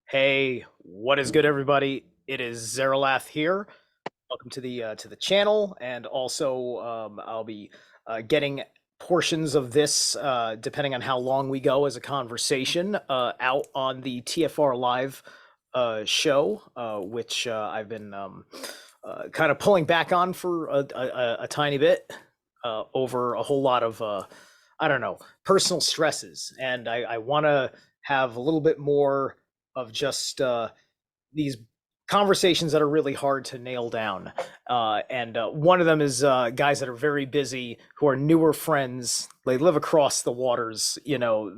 Hey, what is good, everybody? It is Zerilath here. Welcome to the channel, and also I'll be getting portions of this, depending on how long we go as a conversation, out on the TFR Live show, which I've been kind of pulling back on for a tiny bit over a whole lot of I don't know, personal stresses, and I want to have a little bit more of just these conversations that are really hard to nail down. And one of them is guys that are very busy, who are newer friends. They live across the waters.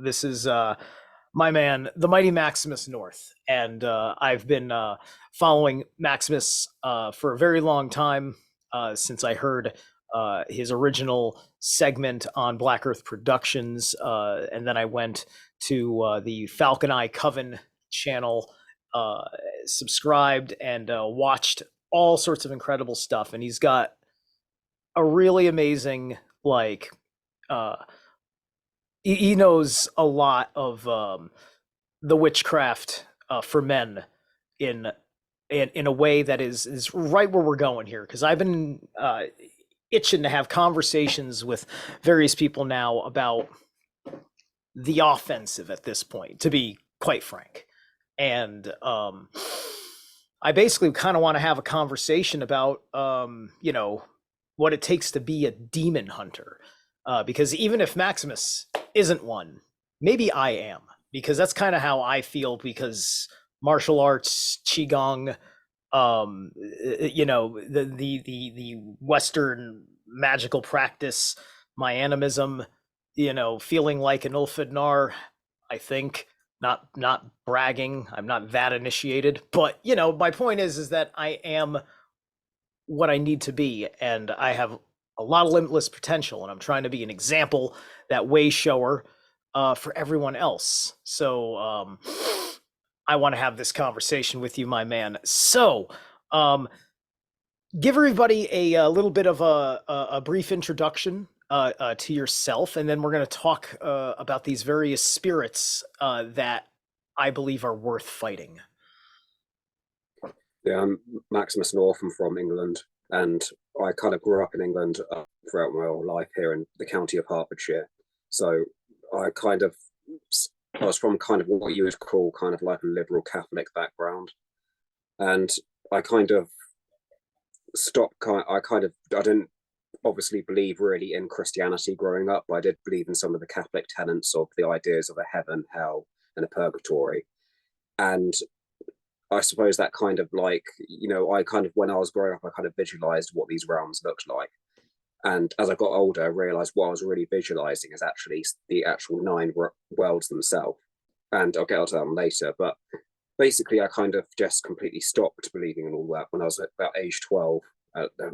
This is my man, the mighty Maximus North. And I've been following Maximus for a very long time, since I heard his original segment on Black Earth Productions. And then I went to the Falcon Coven channel, uh, subscribed, and watched all sorts of incredible stuff. And he's got a really amazing, like, uh, he knows a lot of the witchcraft for men in in a way that is right where we're going here. Because I've been itching to have conversations with various people now about the offensive at this point, to be quite frank. And I basically kind of want to have a conversation about what it takes to be a demon hunter, because even if Maximus isn't one, maybe I am, because that's kind of how I feel. Because martial arts, qigong, the Western magical practice, my animism, feeling like an Ulfidnar, I think. Not bragging, I'm not that initiated, but my point is that I am what I need to be, and I have a lot of limitless potential, and I'm trying to be an example, that way shower, for everyone else. So I want to have this conversation with you, my man. So um, give everybody a little bit of a brief introduction to yourself, and then we're going to talk about these various spirits that I believe are worth fighting. Yeah, I'm Maximus North. I'm from England, and I kind of grew up in England throughout my whole life here in the county of Hertfordshire. So I kind of I was from kind of what you would call kind of like a liberal Catholic background, and I kind of I didn't obviously believe really in Christianity growing up, but I did believe in some of the Catholic tenets of the ideas of a heaven, hell, and a purgatory. And I suppose that kind of like, I kind of, when I was growing up, I kind of visualized what these realms looked like. And as I got older, I realized what I was really visualizing is actually the actual nine worlds themselves. And I'll get onto that later. But basically, I kind of just completely stopped believing in all that when I was at about age 12,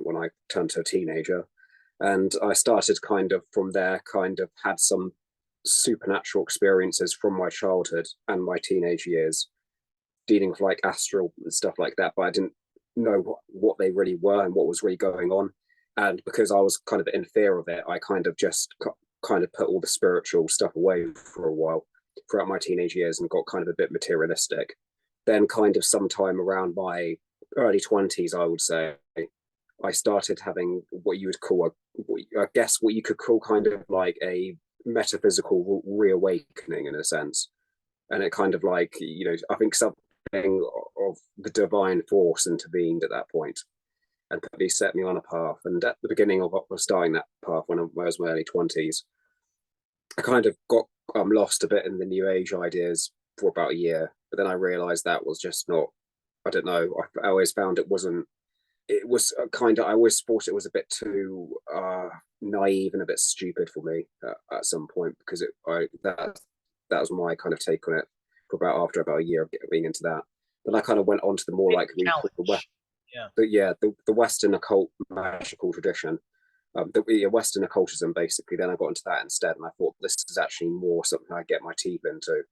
when I turned to a teenager. And I started kind of from there, kind of had some supernatural experiences from my childhood and my teenage years, dealing with like astral and stuff like that, but I didn't know what they really were and what was really going on. And because I was kind of in fear of it, I kind of just kind of put all the spiritual stuff away for a while throughout my teenage years and got kind of a bit materialistic. Then, kind of sometime around my early 20s, I would say, I started having what you would call I guess what you could call kind of like a metaphysical reawakening in a sense. And it kind of like, I think something of the divine force intervened at that point and probably set me on a path. And at the beginning of starting that path, when I was in my early 20s, I kind of got lost a bit in the new age ideas for about a year. But then I realized that was just not, I don't know, I always found it was kind of, I always thought it was a bit too naive and a bit stupid for me at some point, because that was my kind of take on it for after about a year of being into that. Then I kind of went on to the more like Yeah. the Western occult magical tradition, the Western occultism basically. Then I got into that instead, and I thought this is actually more something I get my teeth into.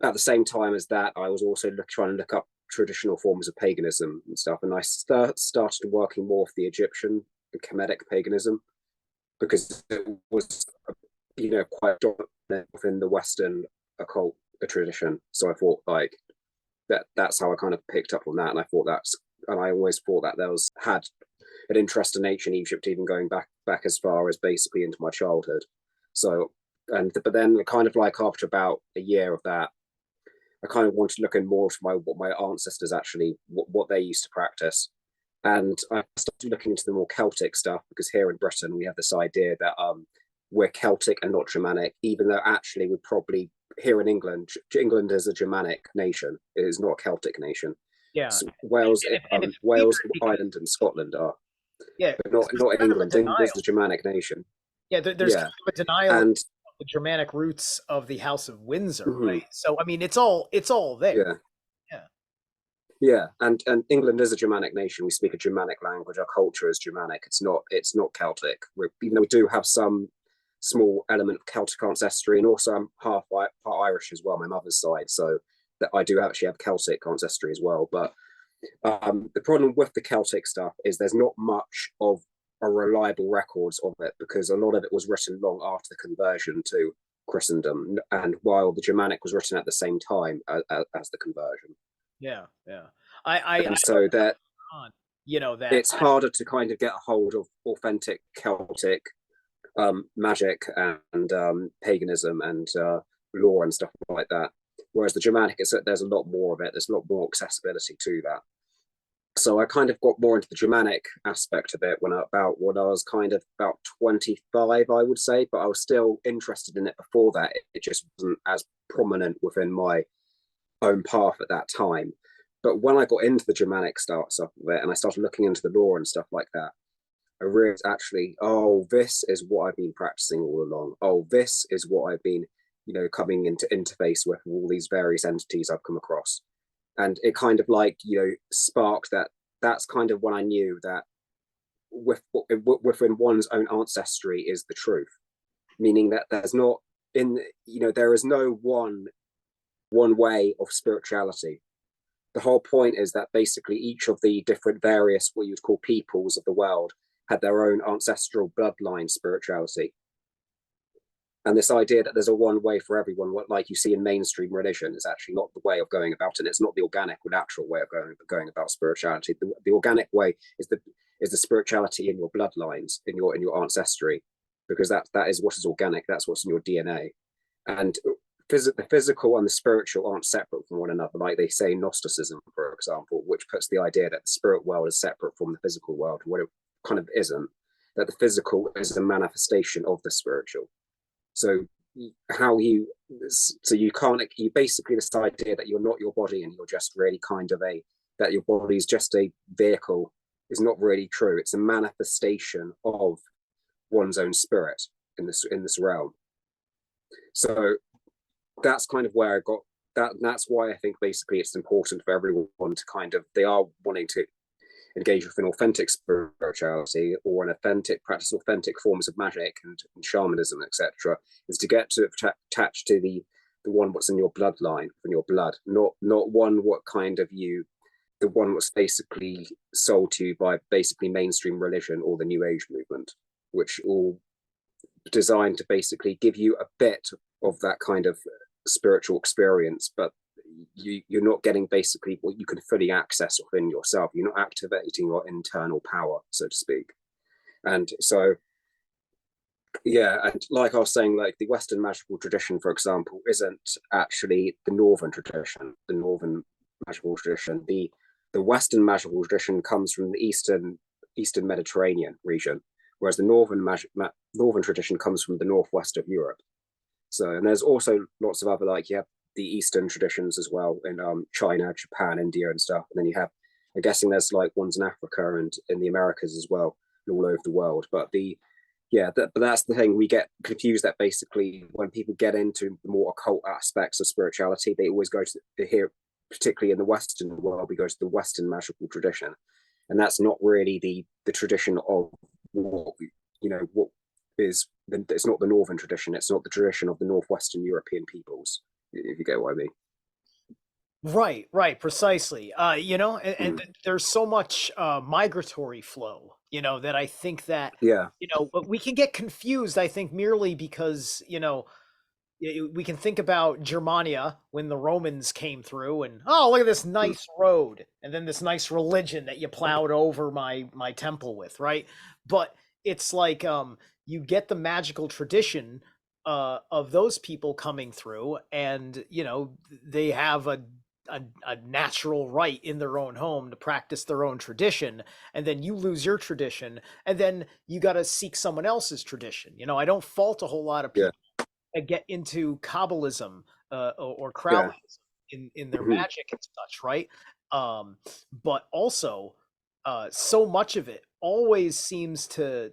At the same time as that, I was also trying to look up traditional forms of paganism and stuff, and I started working more with the Egyptian and Kemetic paganism, because it was quite dominant within the Western occult tradition. So I thought, like, that's how I kind of picked up on that, and I always thought that there was had an interest in ancient Egypt, even going back as far as basically into my childhood. So, but then kind of like after about a year of that, I kind of wanted to look in more to what my ancestors actually what they used to practice, and I started looking into the more Celtic stuff because here in Britain we have this idea that we're Celtic and not Germanic, even though actually we're probably here in England. England is a Germanic nation; it is not a Celtic nation. Yeah, So Wales, and it's weird Wales, because Ireland, and Scotland are, yeah, but 'cause there's not kind of a England. England is denial. the Germanic nation. Yeah, there's kind Yeah, of a denial of and the Germanic roots of the House of Windsor, mhm, right? So I mean, it's all there. yeah, Yeah, yeah, and England is a Germanic nation. We speak a Germanic language. Our culture is Germanic. It's not Celtic. Even though we do have some small element of Celtic ancestry, and also I'm part Irish as well, my mother's side. So that I do actually have Celtic ancestry as well. But the problem with the Celtic stuff is there's not much of a reliable records of it because a lot of it was written long after the conversion to Christendom, and while the Germanic was written at the same time as the conversion, yeah, yeah. I and know so that on, you know that it's harder to kind of get a hold of authentic Celtic magic and paganism and lore and stuff like that. Whereas the Germanic, there's a lot more of it. There's a lot more accessibility to that. So I kind of got more into the Germanic aspect of it when I was kind of about 25, I would say, but I was still interested in it before that. It just wasn't as prominent within my own path at that time. But when I got into the Germanic stuff of it and I started looking into the lore and stuff like that, I realized actually, oh, this is what I've been practicing all along. Oh, this is what I've been, coming into interface with all these various entities I've come across. And it kind of like, sparked that. That's kind of when I knew that within one's own ancestry is the truth, meaning that there's not there is no one way of spirituality. The whole point is that basically each of the different various what you'd call peoples of the world had their own ancestral bloodline spirituality. And this idea that there's a one way for everyone, what like you see in mainstream religion, is actually not the way of going about it. It's not the organic or natural way of going about spirituality. The organic way is the spirituality in your bloodlines, in your ancestry, because that is what is organic. That's what's in your DNA. And the physical and the spiritual aren't separate from one another, like they say in Gnosticism, for example, which puts the idea that the spirit world is separate from the physical world, what it kind of isn't. That the physical is a manifestation of the spiritual. So you can't, you basically this idea that you're not your body and you're just really kind of that your body is just a vehicle is not really true. It's a manifestation of one's own spirit in this realm. So that's kind of where I got that. And that's why I think basically it's important for everyone to kind of, they are wanting to engage with an authentic spirituality or an authentic practice, authentic forms of magic and shamanism, etc., is to get to attach to the one what's in your bloodline, in your blood, not one what kind of the one what's basically sold to you by basically mainstream religion or the New Age movement, which all designed to basically give you a bit of that kind of spiritual experience, but you're not getting basically what you can fully access within yourself. You're not activating your internal power, so to speak. And so, yeah, and like I was saying, like the Western magical tradition, for example, isn't actually the Northern tradition. The Northern magical tradition, the Western magical tradition comes from the Eastern Mediterranean region, whereas the Northern tradition comes from the northwest of Europe. So, and there's also lots of other, like you have the Eastern traditions as well in China, Japan, India, and stuff. And then you have, I'm guessing there's like ones in Africa and in the Americas as well, and all over the world. But but that's the thing. We get confused that basically when people get into the more occult aspects of spirituality, they always go to here, particularly in the Western world, we go to the Western magical tradition, and that's not really the tradition of what what is. It's not the Northern tradition. It's not the tradition of the Northwestern European peoples, if you get what I mean. right, precisely. And Mm. there's so much migratory flow, that I think that Yeah. we can get confused. I think merely because we can think about Germania when the Romans came through, and oh, look at this nice road, and then this nice religion that you plowed over my temple with, right? But it's like you get the magical tradition of those people coming through, and they have a natural right in their own home to practice their own tradition, and then you lose your tradition, and then you got to seek someone else's tradition. I don't fault a whole lot of Yeah. people that get into Kabbalism or Yeah. Crowleysm in their Mhm. magic and such, right? But also, so much of it always seems to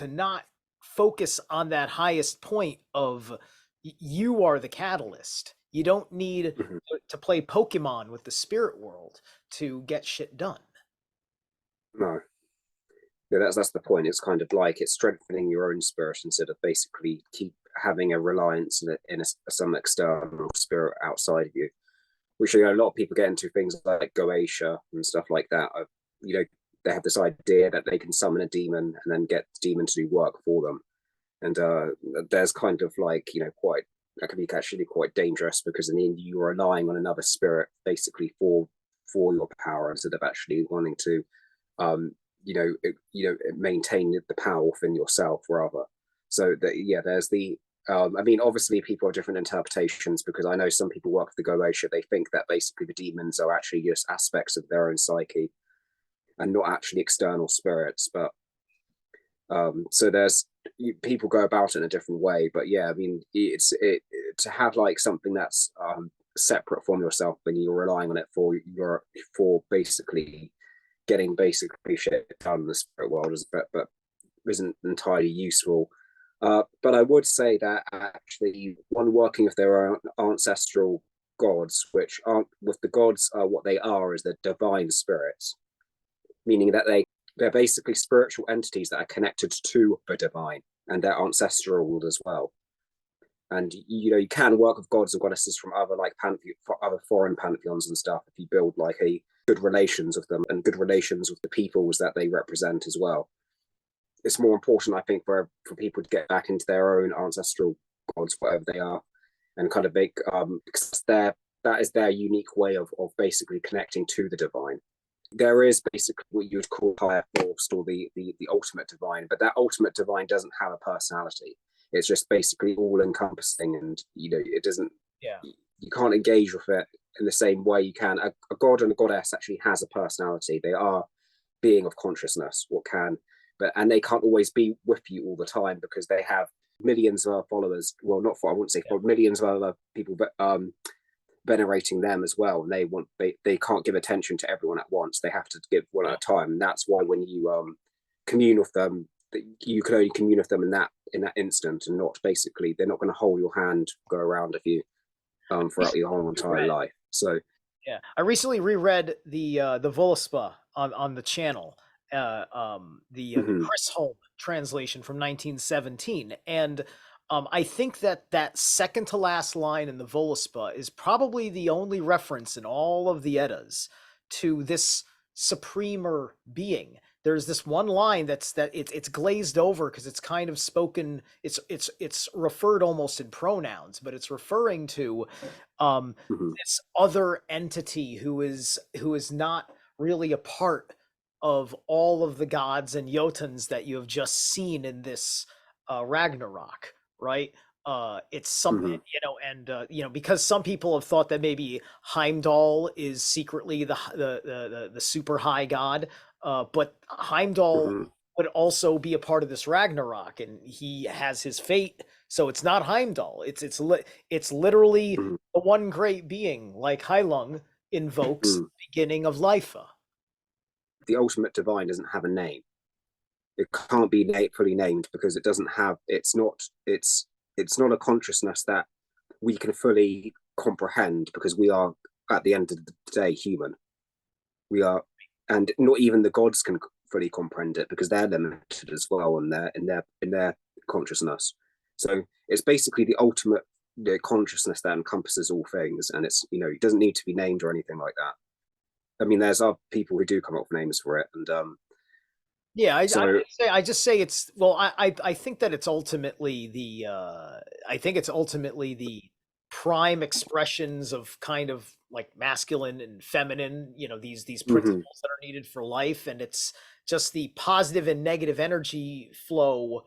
not focus on that highest point of you are the catalyst. You don't need Mhm. to play Pokemon with the spirit world to get shit done. No. Yeah, that's the point. It's kind of like it's strengthening your own spirit instead of basically keep having a reliance in some external spirit outside of you. Which a lot of people get into things like Goetia and stuff like that. You know, they have this idea that they can summon a demon and then get the demon to do work for them. And there's kind of like quite that can be actually quite dangerous because in the end you're relying on another spirit basically for your power instead of actually wanting to um, maintain the power within yourself rather. So that there's the I mean, obviously, people have different interpretations because I know some people work with the Goetia. They think that basically the demons are actually just aspects of their own psyche and not actually external spirits. But so there's people go about it in a different way. But yeah, I mean, it to have like something that's separate from yourself when you're relying on it for basically getting basically shit done in the spirit world but isn't entirely useful. But I would say that actually one working with their own ancestral gods, which aren't with the gods, what they are is the divine spirits, meaning that they're basically spiritual entities that are connected to the divine and they're ancestral as well. And you can work with gods and goddesses from other other foreign pantheons and stuff if you build like a good relations with them and good relations with the peoples that they represent as well. It's more important, I think, for people to get back into their own ancestral gods, whatever they are, and kind of make because that is their unique way of basically connecting to the divine. There is basically what you would call higher force or the ultimate divine, but that ultimate divine doesn't have a personality. It's just basically all encompassing, and it doesn't. Yeah. You can't engage with it in the same way you can. A god and a goddess actually has a personality. They are being of consciousness, what can, and they can't always be with you all the time because they have millions of other followers. Well, not for I wouldn't say for millions of other people, but venerating them as well. And they can't give attention to everyone at once. They have to give one at a time. And that's why when you commune with them, you can only commune with them in that instant, and not basically they're not going to hold your hand, go around with you throughout your whole entire life. So yeah, I recently reread the Voluspa on the channel, the Chris Holm translation from 1917, and I think that second to last line in the Voluspa is probably the only reference in all of the Eddas to this supremer being. There's this one line it's glazed over because it's kind of spoken. It's referred almost in pronouns, but it's referring to this other entity who is not really a part of all of the gods and Jotuns that you have just seen in this Ragnarok, right? It's some, and because some people have thought that maybe Heimdall is secretly the super high god, but Heimdall would also be a part of this Ragnarok, and he has his fate. So it's not Heimdall. It's literally the one great being, like Heilung invokes the beginning of life. The ultimate divine doesn't have a name. It can't be fully named because it doesn't have. It's not a consciousness that we can fully comprehend because we are at the end of the day human. We are, and not even the gods can fully comprehend it because they're limited as well in their consciousness. So it's basically the ultimate consciousness that encompasses all things, and it doesn't need to be named or anything like that. I mean, there's other people who do come up with names for it, and Yeah, So I just say it's well, I think that it's ultimately the I think it's ultimately the prime expressions of kind of like masculine and feminine, you know, these mhm, principles that are needed for life, and it's just the positive and negative energy flow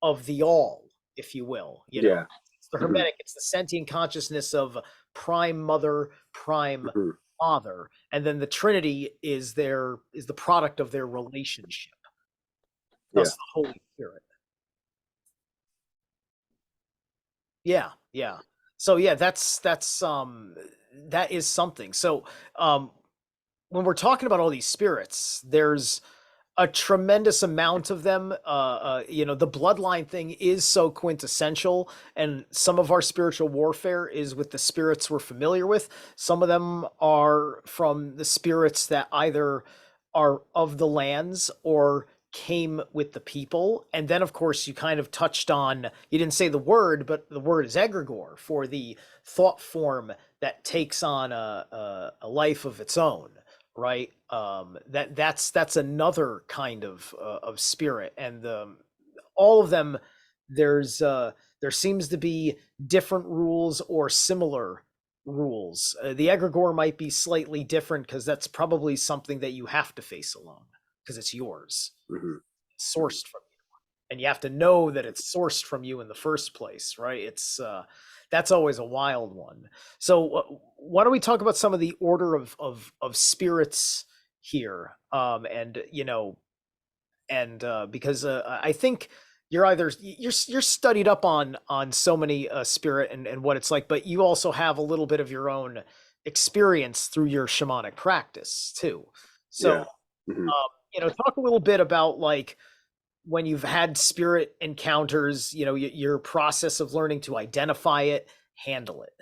of the all, if you will. You know, yeah, it's the mhm, hermetic, it's the sentient consciousness of prime mother, prime mhm, father, and then the Trinity is the product of their relationship, yeah, thus the Holy Spirit. Yeah, yeah. So yeah, that is something. So um when we're talking about all these spirits, there's a tremendous amount of them. You know, the bloodline thing is so quintessential, and some of our spiritual warfare is with the spirits we're familiar with. Some of them are from the spirits that either are of the lands or came with the people. And then, of course, you kind of touched on, you didn't say the word, but the word is egregore for the thought form that takes on a life of its own, right? That's another kind of spirit, and all of them, there seems to be different rules or similar rules. The egregore might be slightly different because that's probably something that you have to face alone because it's yours, mhm, mhm. sourced from you, and you have to know that it's sourced from you in the first place, right? It's that's always a wild one. So why don't we talk about some of the order of spirits here, and you know, and because I think you're either you're studied up on so many spirit and what it's like, but you also have a little bit of your own experience through your shamanic practice too. So Yeah, mhm. you know, talk a little bit about like when you've had spirit encounters, you know, your process of learning to identify it, handle it.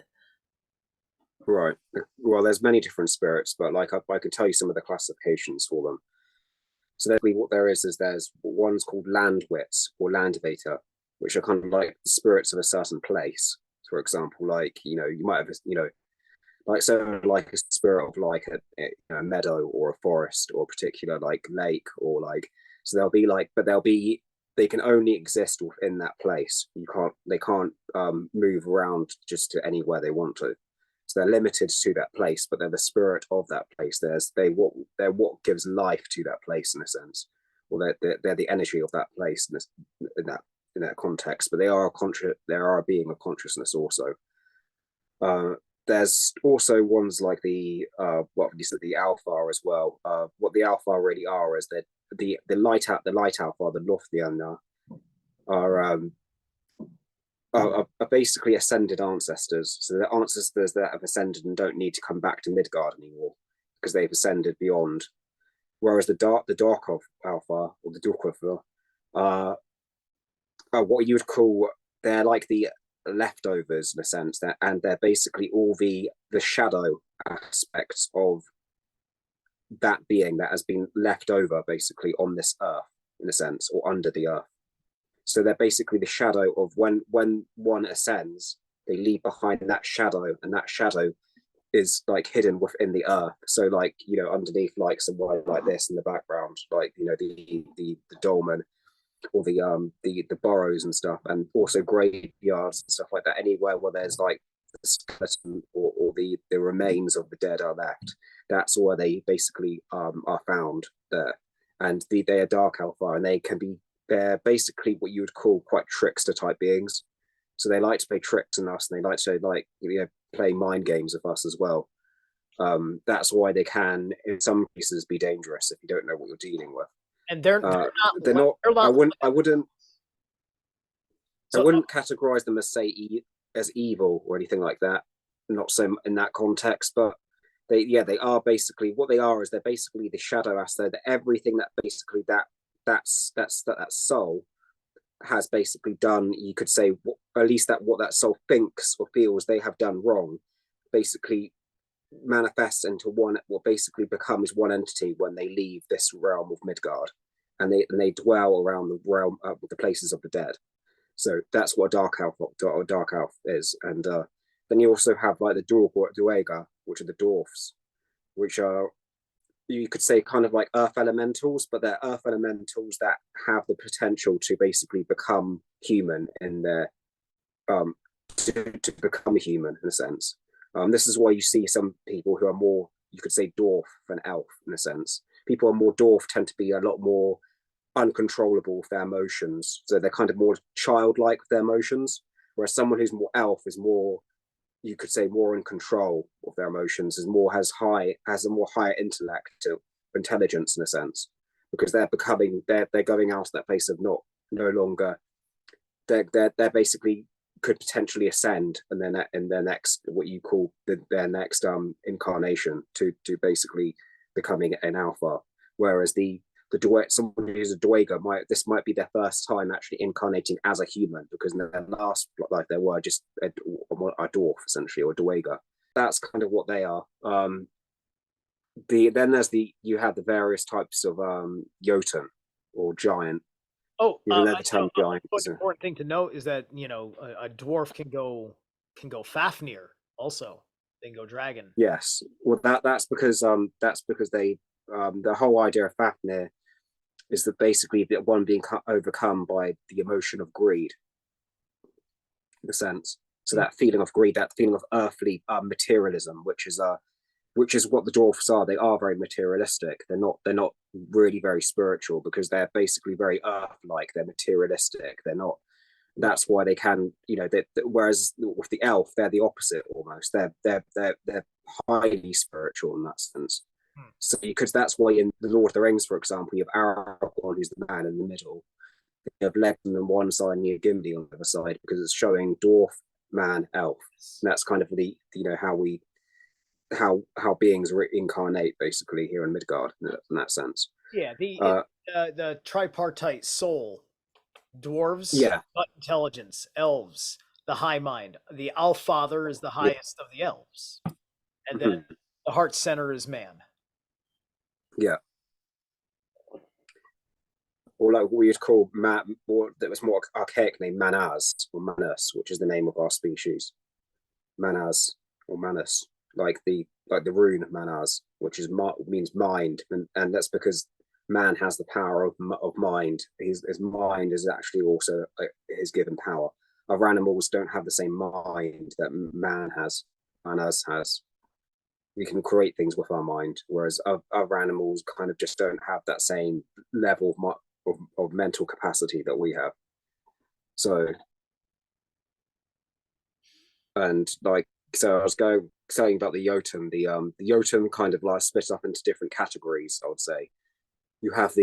Right. Well, there's many different spirits, but like I could tell you some of the classifications for them. So basically, what there is there's one's called land wits or land vita, which are kind of like the spirits of a certain place. For example, like you might have like so like a spirit of like a meadow or a forest or a particular like lake or like so they'll be like, but they can only exist within that place. They can't move around just to anywhere they want to. So they're limited to that place, but they're the spirit of that place. They're what gives life to that place in a sense, or they're the energy of that place in that in that context. But they are a being of consciousness also. Uh, there's also ones like what you said, the alpha as well. What the alpha really are is that the light alpha, the Lothian, are are basically ascended ancestors. So they're ancestors that have ascended and don't need to come back to Midgard anymore because they've ascended beyond. Whereas the dark of alpha or the Dukwafa are what you would call, they're like the leftovers in a sense, that and they're basically all the shadow aspects of that being that has been left over basically on this earth in a sense, or under the earth. So they're basically the shadow of when one ascends, they leave behind that shadow, and that shadow is like hidden within the earth. So like underneath like somewhere like this in the background, like the dolmen or the burrows and stuff, and also graveyards and stuff like that. Anywhere where there's like the skeleton or the remains of the dead are left, that's where they basically are found there. And they are dark alpha, and they're basically what you would call quite trickster type beings. So they like to play tricks on us, and they like to play mind games with us as well. That's why they can, in some cases, be dangerous if you don't know what you're dealing with. And Uh, they're not. they're I not wouldn't. I wouldn't. I so wouldn't categorize them as as evil or anything like that. Not so in that context, but they are basically what they are. Is they're basically the shadow aspect. That everything that basically that soul has basically done. You could say at least that what that soul thinks or feels they have done wrong, basically manifests into what basically becomes one entity when they leave this realm of Midgard, and they dwell around the realm the places of the dead. So that's what a dark elf is. And then you also have like the Duergar, which are the dwarfs, which are you could say kind of like earth elementals, but they're earth elementals that have the potential to basically become human in their um to become a human in a sense. This is why you see some people who are more, you could say, dwarf than elf in a sense. People who are more dwarf tend to be a lot more uncontrollable with their emotions, so they're kind of more childlike with their emotions. Whereas someone who's more elf is more, you could say, more in control of their emotions, is more has a more higher intellectual intelligence in a sense, because they're going out of that place of not no longer they're basically could potentially ascend and then in their next what you call their next incarnation to basically becoming an alpha. Whereas someone who's a Dweger might be their first time actually incarnating as a human, because in their last life they were just a dwarf essentially, or a Dweger. That's kind of what they are. Then you have the various types of Jotun or giant. Oh, Even though the term giant one is important thing to note is that a dwarf can go Fafnir also. They can go dragon. yes. Well, that's because they the whole idea of Fafnir is that basically the one being overcome by the emotion of greed, in a sense. So that feeling of greed, that feeling of earthly materialism, which is what the dwarfs are. They are very materialistic. They're not really very spiritual, because they're basically very earth-like. They're materialistic. They're not. That's why they can, whereas with the elf, they're the opposite almost. They're highly spiritual in that sense. Hmm. So because that's why in the Lord of the Rings, for example, you have Aragorn, who's the man in the middle. You have Legolas on one side and you have Gimli on the other side, because it's showing dwarf, man, elf. And that's kind of the how beings reincarnate basically here in Midgard in that sense. Yeah, the tripartite soul, dwarves, Yeah, intelligence, elves, the high mind. The Allfather is the yeah, highest of the elves, and then mhm, the heart center is man. yeah. Or like what you'd call or that was more archaic name Manaz or Manus, which is the name of our species. Manaz or Manus, like the rune Manaz, which means mind, and that's because man has the power of mind. His mind is actually also his given power. Other animals don't have the same mind that man has, Manaz has. We can create things with our mind, whereas other animals kind of just don't have that same level of mental capacity that we have. So, and like, so I was saying about the Jotun. The Jotun kind of like split up into different categories. I would say you have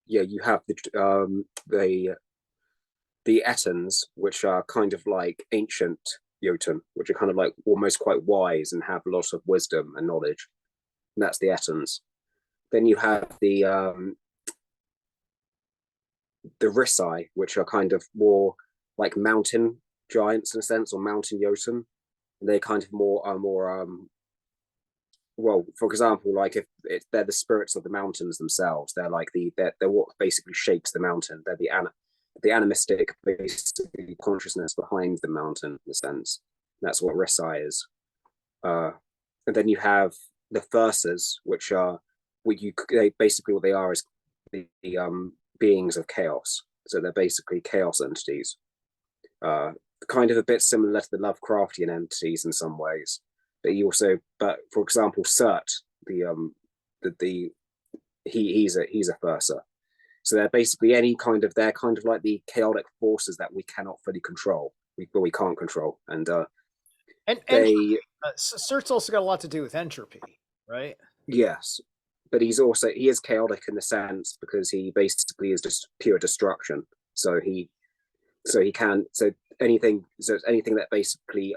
you have the Ettins, which are kind of like ancient Jotun, which are kind of like almost quite wise and have a lot of wisdom and knowledge. And that's the Ettins. Then you have the Risai, which are kind of more like mountain giants in a sense, or mountain Jotun. And they kind of more are more well, for example, like if they're the spirits of the mountains themselves, they're like they're what basically shapes the mountain. They're the animistic basically consciousness behind the mountain in a sense. That's what Risai is. Uh, and then you have the Thurses, which are basically what they are is the beings of chaos. So they're basically chaos entities. Uh, Kind of a bit similar to the Lovecraftian entities in some ways. But for example, Cert, the he's a Thurser. So they're basically they're kind of like the chaotic forces that we cannot fully control. We can't control, and And they Cert's also got a lot to do with entropy, right? yes, but he is chaotic in the sense because he basically is just pure destruction. So he can anything that basically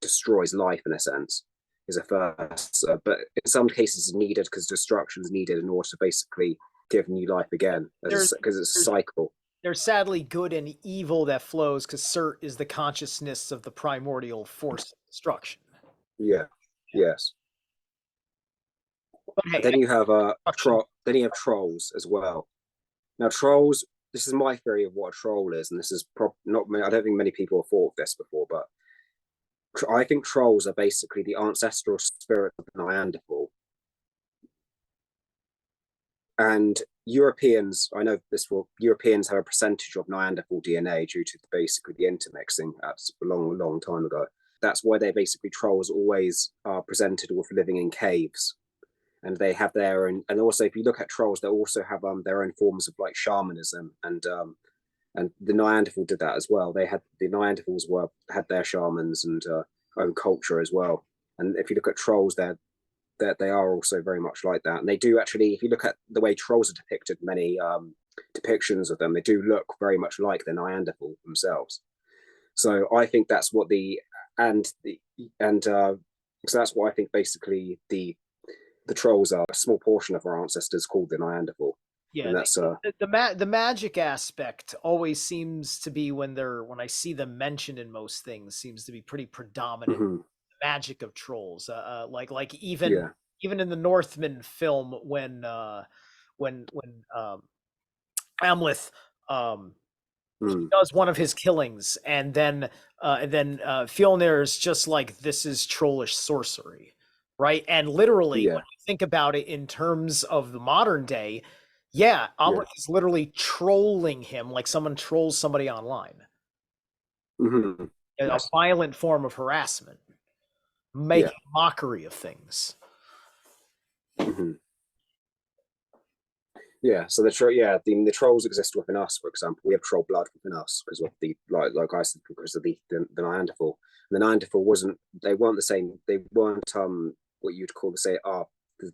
destroys life in a sense is a first. But in some cases, needed because destruction is needed in order to basically give new life again, because it's a There's cycle. there's sadly good and evil that flows because Cert is the consciousness of the primordial force of destruction. Yeah, Yeah. yes. But And hey, then you have destruction. trolls as well. Now trolls. This is my theory of what a troll is, and this is not. I don't think many people have thought of this before, but I think trolls are basically the ancestral spirit of the Neanderthal. And Europeans, I know this will, Europeans have a percentage of Neanderthal DNA due to basically the intermixing at a long time ago. That's why they basically trolls always are presented with living in caves, and they have their own. And also, if you look at trolls, they also have their own forms of like shamanism, and the Neanderthal did that as well. They had the Neanderthals had their shamans and own culture as well. And if you look at trolls, they are also very much like that. And they do actually, if you look at the way trolls are depicted, many depictions of them, they do look very much like the Neanderthal themselves. So I think that's what so that's why I think basically the trolls are a small portion of our ancestors called the Neanderthal. Yeah, And that's the magic aspect always seems to be when I see them mentioned in most things seems to be pretty predominant. mm-hmm. The magic of trolls, like Yeah. even in the Northman film when Amleth does one of his killings, and then Fjolnir is just like, this is trollish sorcery, right? And literally, Yeah. when you think about it in terms of the modern day, yeah, Amleth is literally trolling him like someone trolls somebody online. Mm-hmm. A violent form of harassment, making mockery of things. Mm-hmm. Yeah, so the trolls exist within us. For example, we have troll blood within us because of the like I said, because of the Neanderthal. The Neanderthal they weren't the same. They weren't what you'd call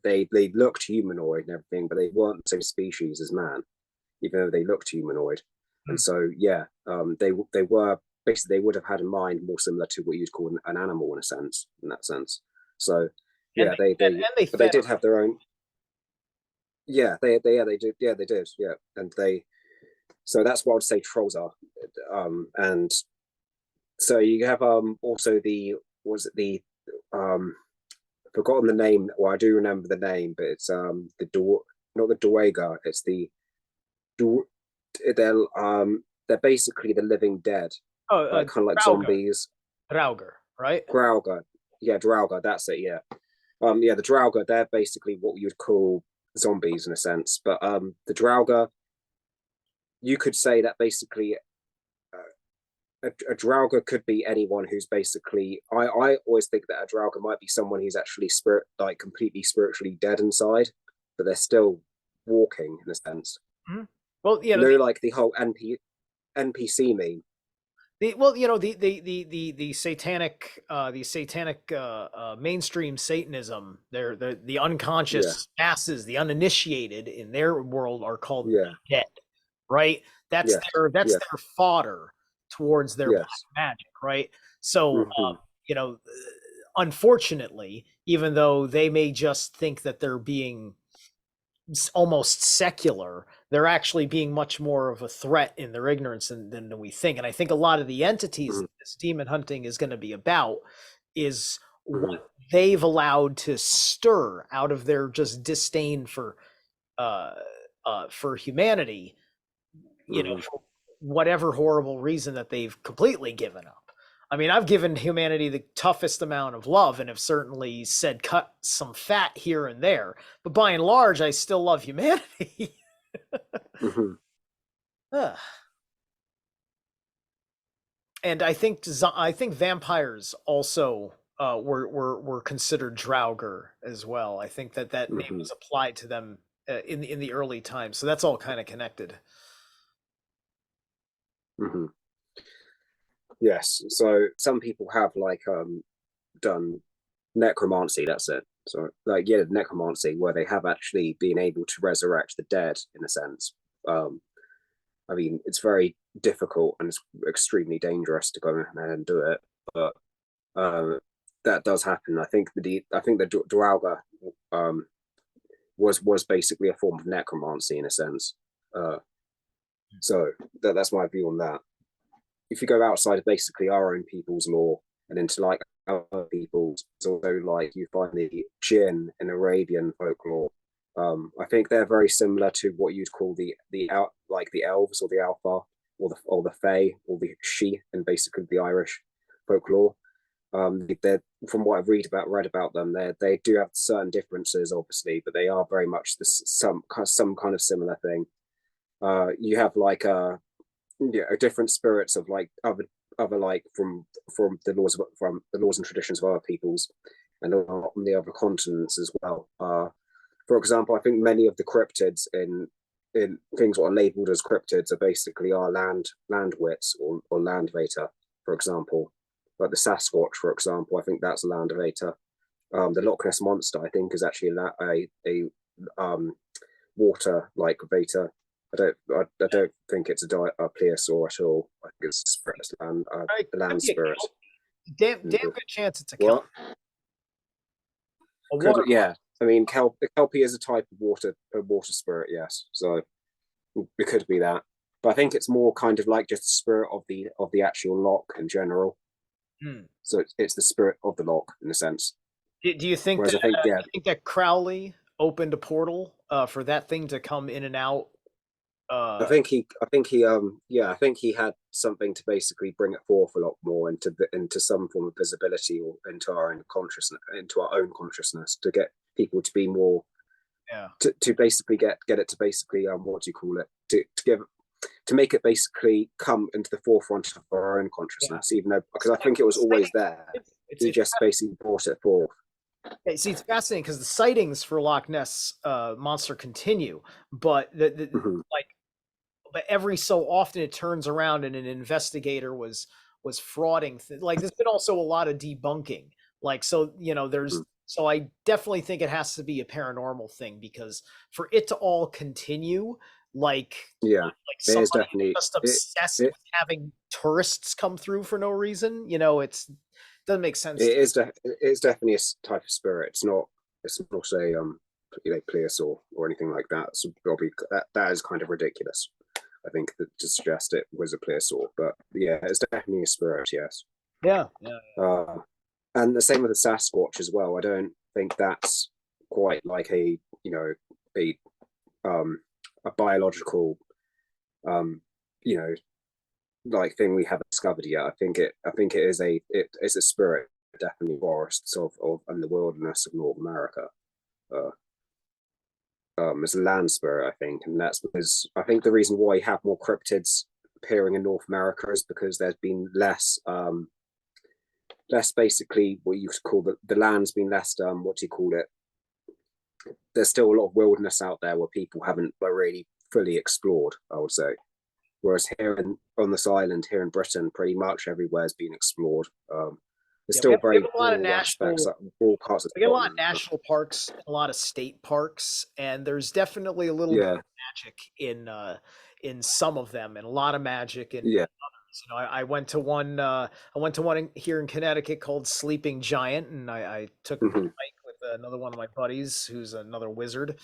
they looked humanoid and everything, but they weren't the same species as man, even though they looked humanoid. And so they were basically, they would have had a mind more similar to what you'd call an animal in that sense. So yeah, they did have their own. Yeah, they did. Yeah, they did. Yeah, and so that's what I'd say trolls are. And so you have also forgotten the name. Well, I do remember the name, but it's not the Duergar. It's they're basically the living dead, like kind of like zombies. Draugr, right? Draugr. Yeah, Draugr. That's it. Yeah. The Draugr, they're basically what you'd call zombies in a sense. But the Draugr, you could say that basically a Draugr could be anyone who's basically. I always think that a Draugr might be someone who's actually completely spiritually dead inside, but they're still walking in a sense. Mm-hmm. Well, like the whole NPC meme. The satanic mainstream Satanism, the unconscious masses, the uninitiated in their world are called dead, right? That's their fodder towards their black magic, right? So unfortunately, even though they may just think that they're being almost secular, they're actually being much more of a threat in their ignorance than we think. And I think a lot of the entities that this demon hunting is going to be about is what they've allowed to stir out of their just disdain for humanity, for whatever horrible reason that they've completely given up. I mean, I've given humanity the toughest amount of love and have certainly said cut some fat here and there, but by and large, I still love humanity. And I think vampires also were considered Draugr as well. I think that name was applied to them in the early times, so that's all kind of connected. Yes, so some people have done necromancy. That's it. So necromancy, where they have actually been able to resurrect the dead in a sense. I mean, it's very difficult and it's extremely dangerous to go ahead and do it, but that does happen. I think the Draugr was basically a form of necromancy in a sense. So that's my view on that. If you go outside of basically our own people's lore and into like other people's, although like you find the jinn in Arabian folklore, I think they're very similar to what you'd call the elves or the alpha or the fae or the she in basically the Irish folklore. They're, from what I've read about them, they do have certain differences, obviously, but they are very much some kind of similar thing. You have like different spirits of like other like from the laws and traditions of other peoples and on the other continents as well. For example, I think many of the cryptids in things what are labeled as cryptids are basically our land wits or land vator, for example. Like the Sasquatch, for example, I think that's a land vator. The Loch Ness monster, I think, is actually a water like vator. I don't think it's a plesiosaur at all. I think it's spirit land, Right, a land could be a spirit. damn good chance it's a kelp. What? A Could water. yeah. I mean, kelpie is a type of water spirit. Yes, so it could be that. But I think it's more kind of like just the spirit of the actual loch in general. Hmm. So it's the spirit of the loch in a sense. Do you think Whereas that I think yeah, Crowley opened a portal for that thing to come in and out? Uh, I think he had something to basically bring it forth a lot more into some form of visibility or into our own consciousness to get people to be more yeah. to basically get it to basically what do you call it to make it basically come into the forefront of our own Yeah. consciousness, even though because I think it was always there. He It's just basically brought it forth. see, it's fascinating because the sightings for Loch Ness monster continue, but Mm-hmm. like, but every so often it turns around and an investigator was frauding. Like there's been also a lot of debunking. Like so, there's so I definitely think it has to be a paranormal thing because for it to all continue, like Yeah, like it is somebody definitely just obsessed it with having tourists come through for no reason. It's doesn't make sense. it is definitely a type of spirit. It's not a plesiosaur or anything like that. So probably that is kind of ridiculous. I think to suggest it was a plesiosaur, but yeah, it's definitely a spirit. Yes, Yeah, yeah, uh, and the same with the Sasquatch as well. I don't think that's quite like a um a biological um you know like thing we haven't discovered yet. I think it is a spirit, definitely forests of and the wilderness of North America. Uh, it's a land spirit, I think, and that's because I think the reason why you have more cryptids appearing in North America is because there's been less basically what you could call the land's been less what do you call it? There's still a lot of wilderness out there where people haven't really fully explored, I would say. Whereas on this island here in Britain, pretty much everywhere's been explored. There's yeah. still We very have a lot of rural aspects, national. like all parts of We get a lot of Scotland. national parks, a lot of state parks, and there's definitely a little bit Yeah, of magic in some of them, and a lot of magic in yeah, others. I went to one. I went to one here in Connecticut called Sleeping Giant, and I took a mm-hmm, hike with another one of my buddies who's another wizard.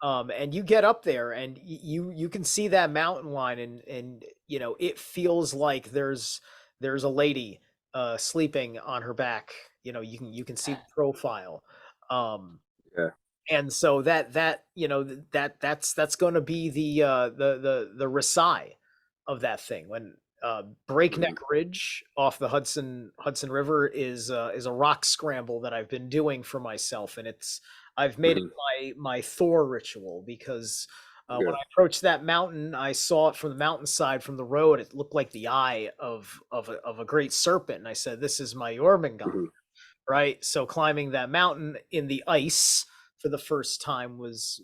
And you get up there, and you can see that mountain line, and it feels like there's a lady sleeping on her back. You can see the profile. Um, yeah, and so that's going to be the Rasai of that thing when mm-hmm, Breakneck Ridge off the Hudson River is a rock scramble that I've been doing for myself, and I've made it mm-hmm, my Thor ritual because when yeah, I approached that mountain, I saw it from the mountainside from the road. It looked like the eye of a great serpent, and I said, "This is my Jormungand." mm-hmm, Right? So climbing that mountain in the ice for the first time was,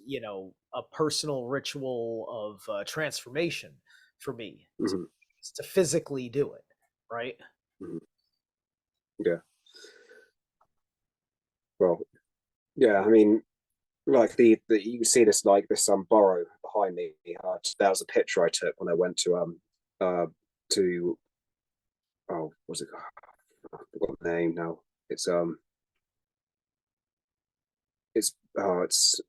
a personal ritual of transformation for me mm-hmm, to physically do it. Right? mm-hmm, yeah. Well, yeah. I mean, like the you can see this like this burrow behind me. That was a picture I took when I went uh to oh what's it? I forgot the name now. It's it's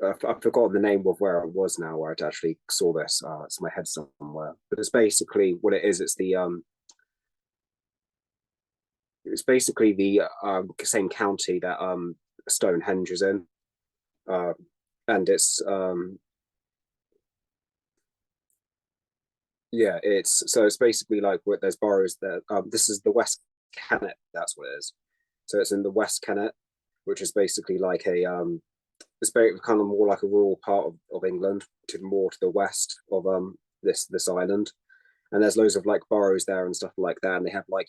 I've forgotten the name of where it was now where I actually saw this. It's in my head somewhere. But it's basically what it is. It's basically the same county that Stonehenge is in, uh, and it's basically like what there's boroughs there. This is the west Kennet, that's what it is. So it's in the West Kennet, which is basically like a it's very kind of more like a rural part of England, to more to the west of this island. And there's loads of like burrows there and stuff like that, and they have like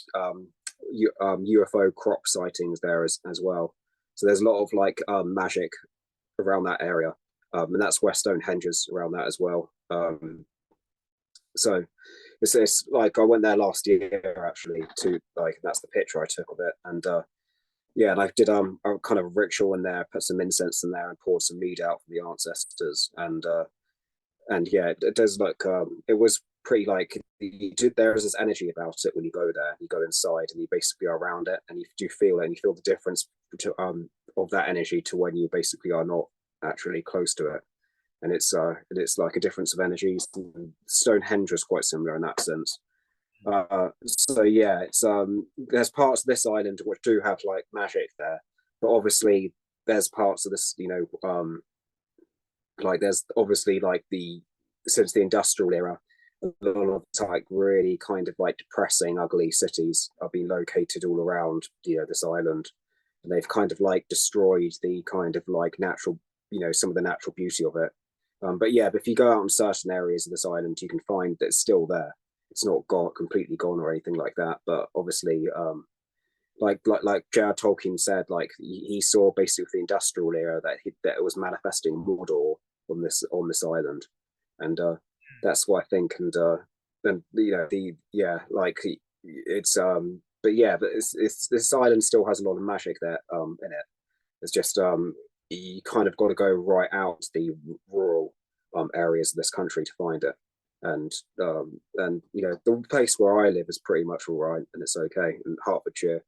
UFO crop sightings there as well. So there's a lot of like magic around that area, and that's where Stonehenge's around that as well. So it's like I went there last year actually, to like, that's the picture I took of it. And yeah, and I did a kind of ritual in there, put some incense in there and poured some mead out for the ancestors. And yeah, it does look it was pretty like, there is this energy about it when you go there. You go inside and you basically are around it, and you do feel it, and you feel the difference to of that energy to when you basically are not actually close to it. And it's like a difference of energies. Stonehenge was quite similar in that sense. So yeah, it's there's parts of this island which do have like magic there, but obviously there's parts of this, like there's obviously like since the industrial era, a lot of like really kind of like depressing, ugly cities have been located all around this island, and they've kind of like destroyed the kind of like natural, some of the natural beauty of it. But yeah, but if you go out in certain areas of this island, you can find that it's still there. It's not completely gone or anything like that. But obviously, like J.R. Tolkien said, like he saw basically the industrial era that it was manifesting Mordor on this island, and that's what I think. And it's but yeah, but it's this island still has a lot of magic there in it. It's just you kind of got to go right out to the rural areas of this country to find it. And the place where I live is pretty much all right, and it's okay. In Hertfordshire,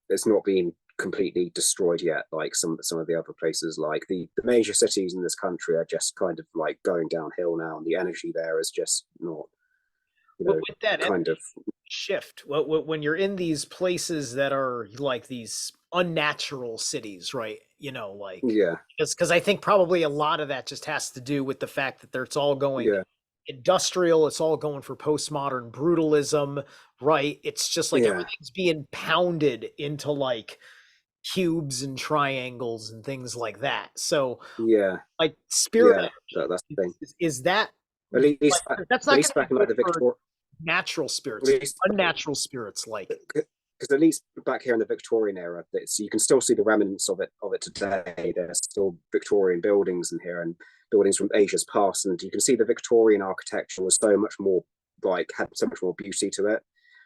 it's not been completely destroyed yet, like some of the other places. Like the major cities in this country are just kind of like going downhill now, and the energy there is just not, With that kind of shift, when you're in these places that are like these unnatural cities, right? Like, yeah, because I think probably a lot of that just has to do with the fact that it's all going yeah, industrial, it's all going for postmodern brutalism, right? It's just like yeah, everything's being pounded into like cubes and triangles and things like that. So yeah, like spirit yeah. That's the thing. is that At like, least, that's at not going least to be back in like good the for Victor, natural at spirits, least unnatural spirits like. because at least back here in the Victorian era, you can still see the remnants of it today. There's still Victorian buildings in here, and buildings from Asia's past, and you can see the Victorian architecture was so much more like, had so much more beauty to it.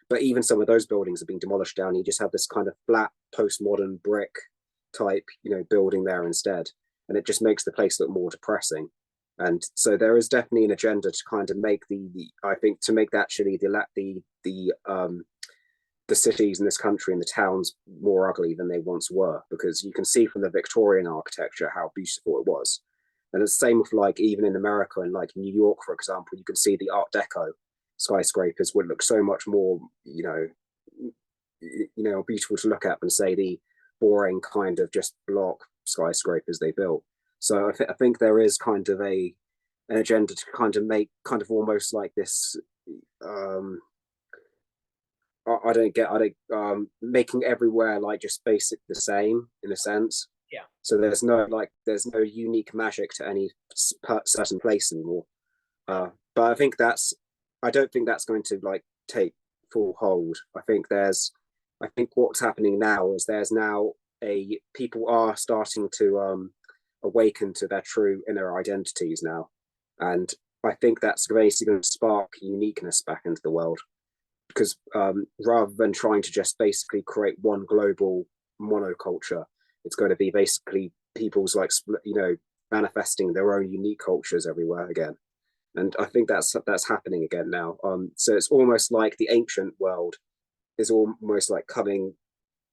But even some of those buildings have been demolished down. You just have this kind of flat postmodern brick type, building there instead, and it just makes the place look more depressing. And so there is definitely an agenda to kind of make I think to make actually the cities in this country and the towns more ugly than they once were, because you can see from the Victorian architecture how beautiful it was. And it's the same with like even in America and like New York, for example, you can see the Art Deco skyscrapers would look so much more, beautiful to look at than say the boring kind of just block skyscrapers they built. So I think there is kind of an agenda to kind of make kind of almost like this I don't making everywhere like just basic the same in a sense. Yeah. So there's no unique magic to any certain place anymore. But I don't think that's going to like take full hold. I think what's happening now is there's now people are starting to awaken to their true inner identities now, and I think that's basically going to spark uniqueness back into the world, because rather than trying to just basically create one global monoculture, it's going to be basically people's like manifesting their own unique cultures everywhere again. And I think that's happening again now. So it's almost like the ancient world is almost like coming.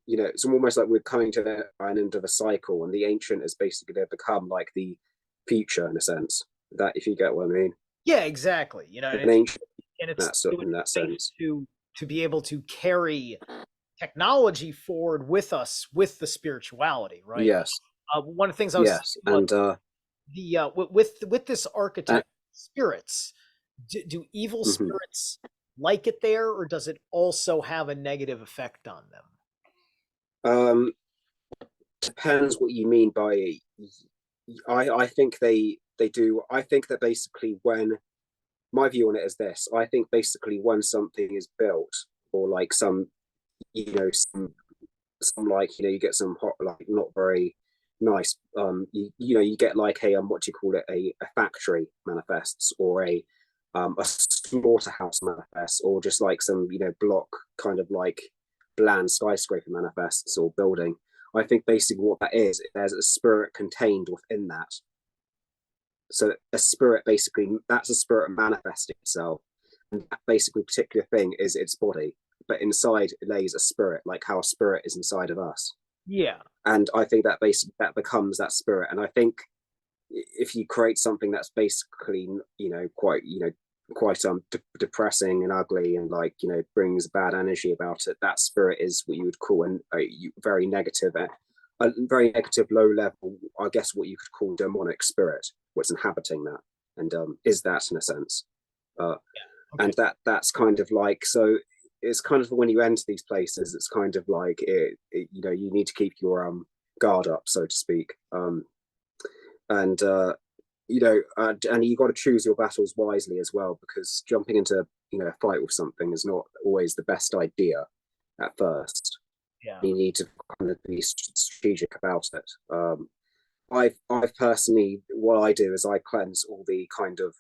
It's almost like we're coming to an end of a cycle, and the ancient is basically going to become like the future in a sense. That, if you get what I mean. Yeah, exactly. An ancient And in it would in that be nice sense. to be able to carry technology forward with us with the spirituality, right? Yes, One of the things I was yes, thinking was and with this uh, architect spirits. Do evil mhm. spirits like it there, or does it also have a negative effect on them? Um, Depends what you mean by. I think they do. I think that basically when my view on it is this. I think basically when something is built or like some some like you get some hot like not very nice you get like a what do you call it a factory manifests or a slaughterhouse manifests or just like some block kind of like bland skyscraper manifests or building. I think basically what that is, there's a spirit contained within that. So a spirit basically, that's a spirit manifesting itself, and that basically particular thing is its body, but inside lays a spirit, like how a spirit is inside of us. Yeah. And I think that basically that becomes that spirit. And I think if you create something that's basically quite depressing and ugly and like brings bad energy about it, that spirit is what you would call a very negative a very negative low level, I guess what you could call demonic spirit, what's inhabiting that, and is that in a sense. Okay. And that's kind of like, so it's kind of when you enter these places, it's kind of like you need to keep your guard up, so to speak. And and you got to choose your battles wisely as well, because jumping into a fight with something is not always the best idea at first. Yeah. You need to kind of be strategic about it. I've personally, what I do is I cleanse all the kind of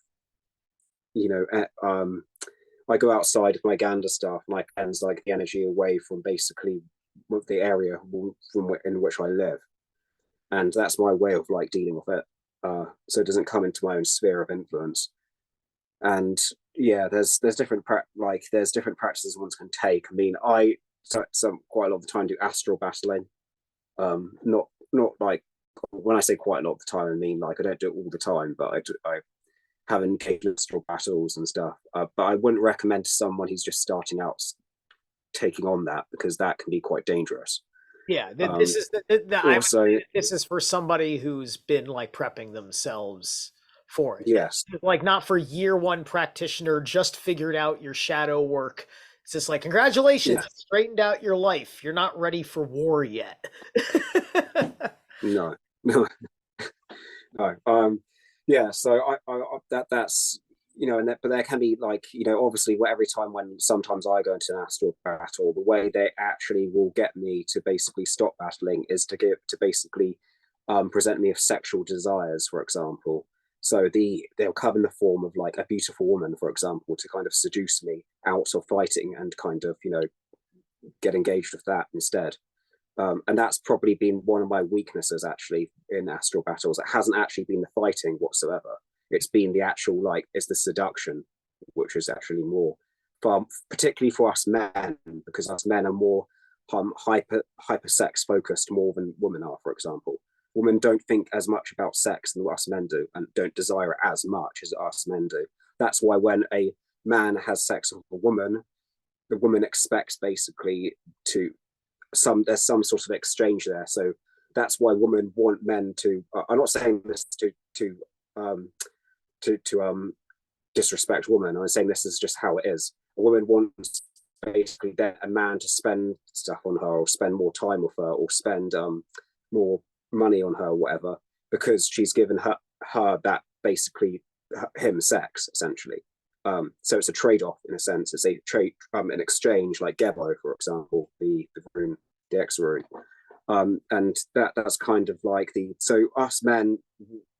I go outside of my Gander stuff and I cleanse like the energy away from basically the area in which I live, and that's my way of like dealing with it. So it doesn't come into my own sphere of influence. And yeah, there's different there's different practices one can take. I mean, I quite a lot of the time do astral battling. Not like, when I say quite a lot of the time, I mean like I don't do it all the time, but I have engaged in astral battles and stuff. But I wouldn't recommend to someone who's just starting out taking on that, because that can be quite dangerous. Yeah, this is also, this is for somebody who's been like prepping themselves for it. yes, Like not for year one practitioner, just figured out your shadow work. It's just like, congratulations, yeah, straightened out your life. You're not ready for war yet. no, no, no. Yeah, so that's and but there can be like obviously every time when sometimes I go into an astral battle, the way they actually will get me to basically stop battling is to basically present me with sexual desires, for example. So they'll come in the form of like a beautiful woman, for example, to kind of seduce me out of fighting and kind of get engaged with that instead. And that's probably been one of my weaknesses actually in astral battles. It hasn't actually been the fighting whatsoever. It's been the actual it's the seduction, which is actually more far, particularly for us men, because us men are more hyper sex focused more than women are. For example, women don't think as much about sex than us men do, and don't desire it as much as us men do. That's why when a man has sex with a woman, the woman expects basically there's some sort of exchange there. So that's why women want men to. I'm not saying this um, to disrespect women. I'm saying this is just how it is. A woman wants basically a man to spend stuff on her, or spend more time with her, or spend more money on her, or whatever, because she's given her that basically him sex essentially. So it's a trade-off in a sense. It's a trade, an exchange, like Gebo, for example, the rune, the X rune, and that's kind of like so us men,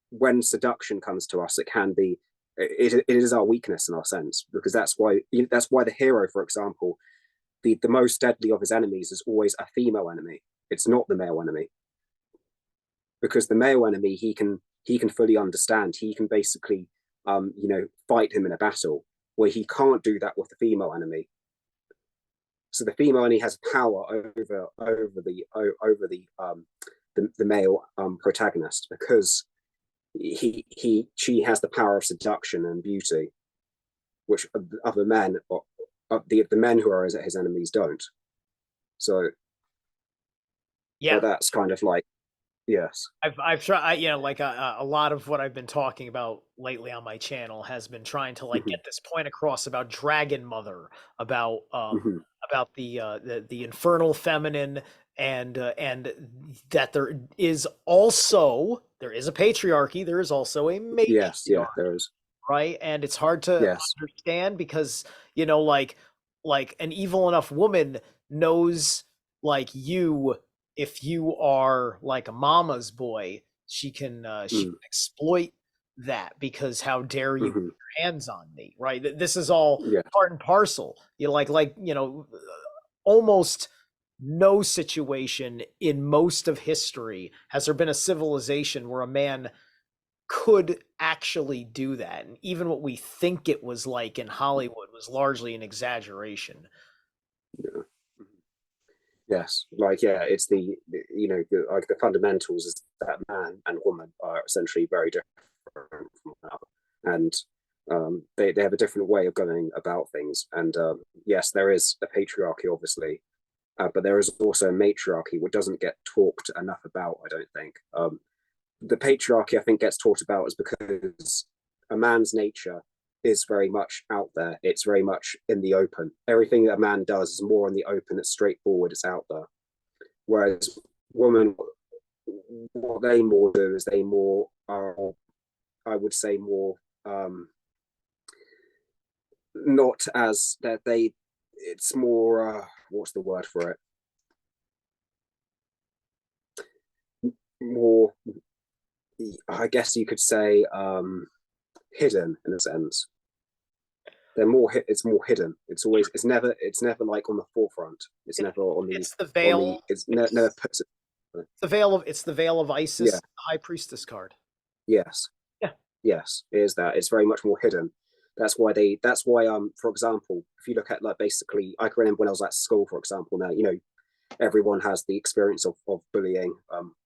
when seduction comes to us, it can be, it is our weakness in our sense, because that's why the hero, for example, the most deadly of his enemies is always a female enemy. It's not the male enemy, because the male enemy he can fully understand. He can basically fight him in a battle, where he can't do that with the female enemy. So the female enemy has power over the male protagonist, because she has the power of seduction and beauty, which other men, or the men who are his enemies, don't. So Yeah, that's kind of like, Yes. I've tried, you know, like a lot of what I've been talking about lately on my channel has been trying to like Hmm. get this point across about Dragon Mother, Hmm. about the infernal feminine, and that there is a patriarchy, there is also a Yes. Yeah. matriarchy, There is. right? And it's hard to Yes. understand because, you know, like an evil enough woman knows, like, you, if you are like a mama's boy, she Mm. can exploit that, because how dare you put Hmm. your hands on me, right? This is all Yeah. part and parcel. You know, like, you know, almost no situation in most of history has there been a civilization where a man could actually do that. And even what we think it was like in Hollywood was largely an exaggeration. Yeah. Yes, like yeah, it's you know like the fundamentals is that man and woman are essentially very different from one another, and they have a different way of going about things. And yes, there is a patriarchy, obviously, but there is also a matriarchy, which doesn't get talked enough about. I don't think the patriarchy I think gets talked about is because a man's nature is very much out there. It's very much in the open. Everything that a man does is more in the open. It's straightforward. It's out there. Whereas women, what they more do is they more are, I would say, more not as that they. It's more. What's the word for it? More. I guess you could say hidden in a sense. They're more. It's more hidden. It's always. It's never. It's never like on the forefront. It's It, never on the. it's the On veil. the. It's never It's puts it. it's the veil of Isis, Yeah. the High Priestess card. Yes. Yeah. Yes, it is that. It's very much more hidden. That's why for example, if you look at like basically I can remember when I was at school, for example, now, you know, everyone has the experience of bullying,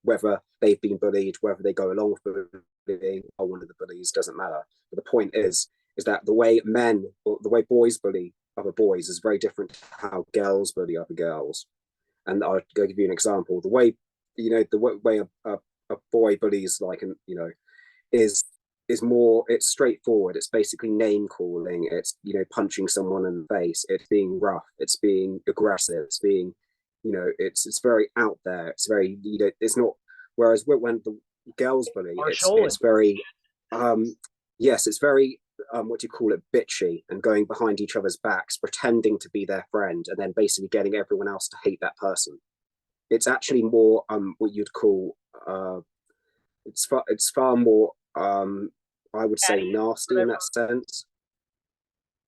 whether they've been bullied, whether they go along with bullying or one of the bullies, doesn't matter. But the point is that the way men or the way boys bully other boys is very different to how girls bully other girls. And I'll go give you an example. The way, you know, the way a boy bullies like, an you know, is more, it's straightforward. It's basically name calling. It's, you know, punching someone in the face. It's being rough. It's being aggressive. It's being, you know, it's very out there. It's very, you know, it's not. Whereas when the girls bully, Marshall and it's very um yes, it's very what do you call it, bitchy, and going behind each other's backs, pretending to be their friend, and then basically getting everyone else to hate that person. It's actually more what you'd call it's far more I would say Patty, nasty in whatever. that sense.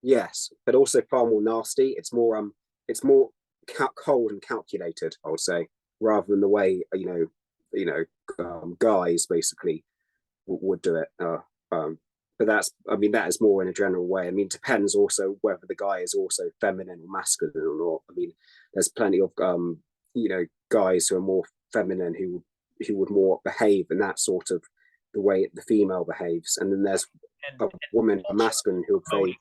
Yes, but also far more nasty. It's more cold and calculated, I would say, rather than the way guys basically would do it. But that's, I mean, that is more in a general way. I mean, it depends also whether the guy is also feminine or masculine or not. I mean, there's plenty of guys who are more feminine who would more behave in that sort of the way the female behaves, and then there's a And woman, a culture masculine who promoting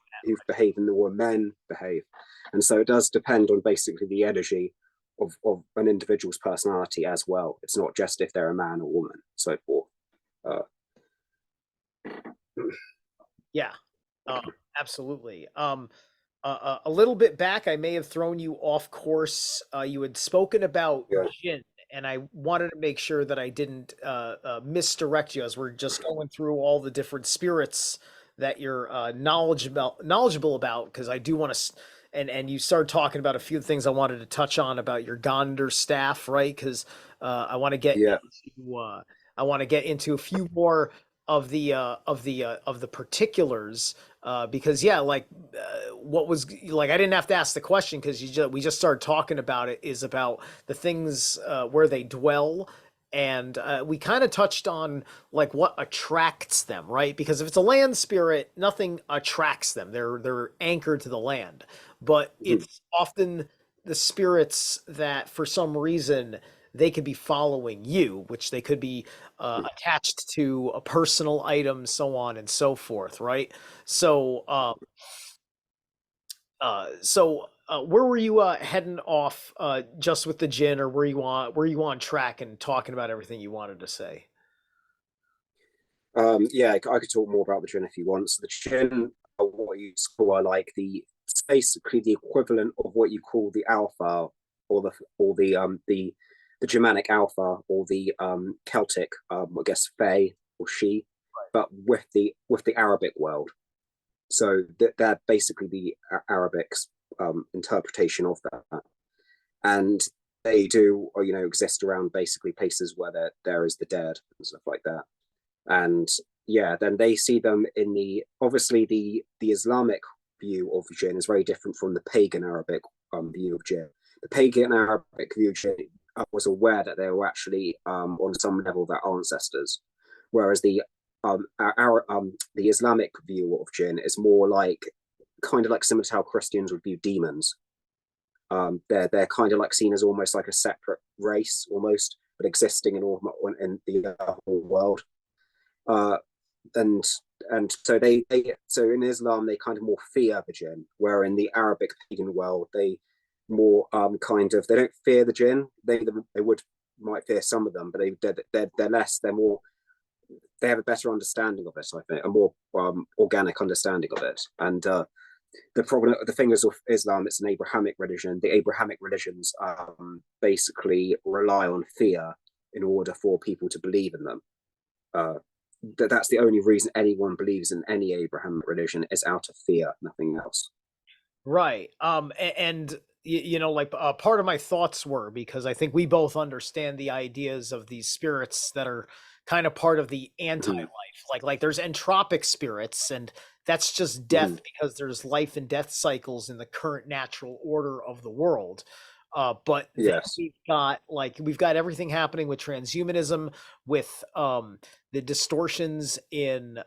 behave in the way men behave, and so it does depend on basically the energy of an individual's personality as well. It's not just if they're a man or woman, so forth. Uh, yeah, uh, absolutely. A little bit back, I may have thrown you off course. You had spoken about yeah, Jin, and I wanted to make sure that I didn't misdirect you as we're just going through all the different spirits that you're knowledgeable about, because I do want to. And you started talking about a few things I wanted to touch on about your Gonder staff, right? Because I want to get yeah, into I want to get into a few more of the particulars, because yeah, like what was like, I didn't have to ask the question because we just started talking about it, is about the things where they dwell, and we kind of touched on like what attracts them, right? Because if it's a land spirit, nothing attracts them. They're anchored to the land, but mhm, it's often the spirits that for some reason they could be following you, which they could be attached to a personal item, so on and so forth, right? So, so where were you heading off just with the gin, or were you on track and talking about everything you wanted to say? Yeah, I could talk more about the gin if you want. So the gin, what you call like it's basically the equivalent of what you call the alpha, or the Germanic alpha, or the Celtic, I guess Fey or she, but with the Arabic world. So they're basically the Arabic's interpretation of that, and they do, exist around basically places where there is the dead and stuff like that. And yeah, then they see them in obviously the Islamic view of jinn is very different from the pagan Arabic view of jinn. The pagan Arabic view of jinn was aware that they were actually on some level their ancestors, whereas the Islamic view of jinn is more like kind of like similar to how Christians would view demons. They're kind of like seen as almost like a separate race, almost, but existing in the whole world. Uh, and so so in Islam they kind of more fear the jinn, where in the Arabic pagan world they more kind of, they don't fear the jinn. They might fear some of them, but they're less. They're more. They have a better understanding of it. I think a more organic understanding of it. And the thing is with Islam, it's an Abrahamic religion. The Abrahamic religions basically rely on fear in order for people to believe in them. Uh, that's the only reason anyone believes in any Abrahamic religion, is out of fear, nothing else. Right. And like part of my thoughts were, because I think we both understand the ideas of these spirits that are kind of part of the Mm-hmm. anti-life. Like there's entropic spirits, and that's just Mm-hmm. death because there's life and death cycles in the current natural order of the world. But then Yes. we've got everything happening with transhumanism, with the distortions in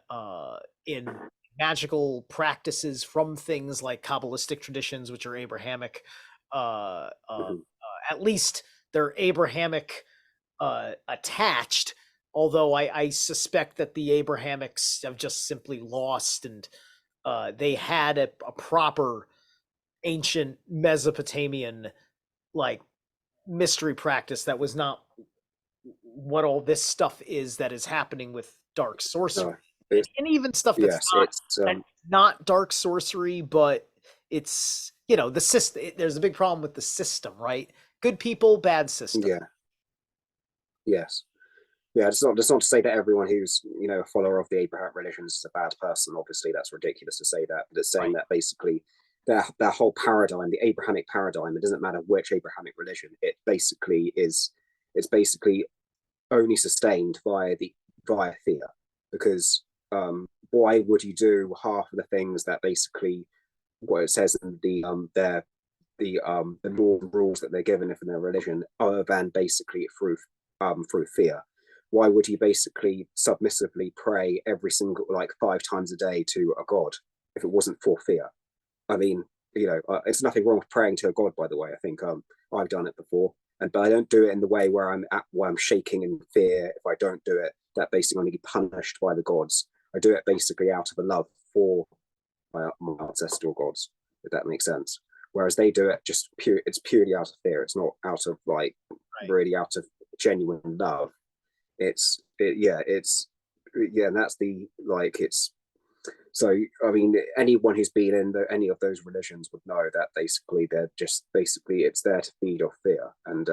magical practices from things like Kabbalistic traditions, which are Abrahamic. Mm-hmm. At least they're Abrahamic attached, although I suspect that the Abrahamics have just simply lost, and they had a proper ancient Mesopotamian like mystery practice that was not what all this stuff is that is happening with dark sorcery, No. It's, and even stuff that's yes. not It's that's not dark sorcery, but it's the system. There's a big problem with the system, right? Good people, bad system. yeah. Yes. Yeah, it's not to say that everyone who's a follower of the Abrahamic religions is a bad person. Obviously, that's ridiculous to say that. But it's saying Right. that basically their whole paradigm, the Abrahamic paradigm, it doesn't matter which Abrahamic religion, it's basically only sustained via fear. Because why would you do half of the things that basically what it says in the normal rules that they're given in their religion, other than basically through fear? Why would you basically submissively pray every single, like 5 times a day to a god if it wasn't for fear? I mean, it's nothing wrong with praying to a god, by the way. I think I've done it before, but I don't do it in the way where I'm shaking in fear. If I don't do it, that basically I'm going to be punished by the gods. I do it basically out of a love for my ancestral gods, if that makes sense. Whereas they do it it's purely out of fear. It's not out of like Right. really out of genuine love. Yeah, and that's the like it's so I mean anyone who's been in any of those religions would know that basically they're just basically it's there to feed off fear. And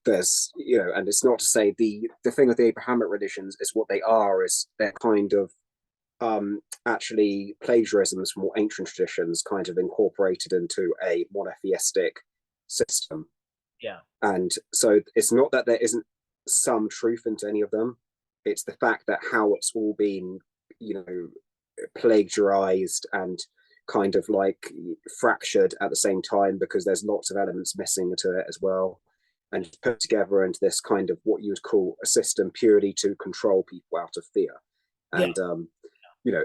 there's and it's not to say the thing with the Abrahamic religions is what they are is they're kind of actually plagiarisms from more ancient traditions kind of incorporated into a monotheistic system. Yeah. And so it's not that there isn't some truth into any of them. It's the fact that how it's all been, plagiarized and kind of like fractured at the same time, because there's lots of elements missing to it as well, and put together into this kind of what you would call a system purely to control people out of fear. Yeah. And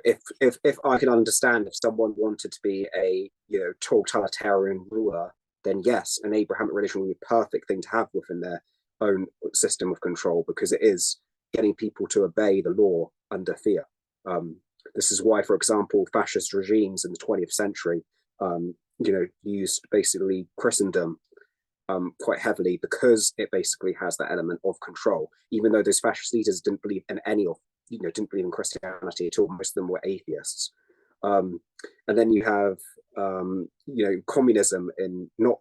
if I can understand if someone wanted to be a totalitarian ruler, then yes, an Abrahamic religion would be a perfect thing to have within their own system of control, because it is getting people to obey the law under fear. This is why, for example, fascist regimes in the 20th century used basically Christendom quite heavily because it basically has that element of control. Even though those fascist leaders didn't believe in any of, didn't believe in Christianity at all. Most of them were atheists. And then you have, communism in not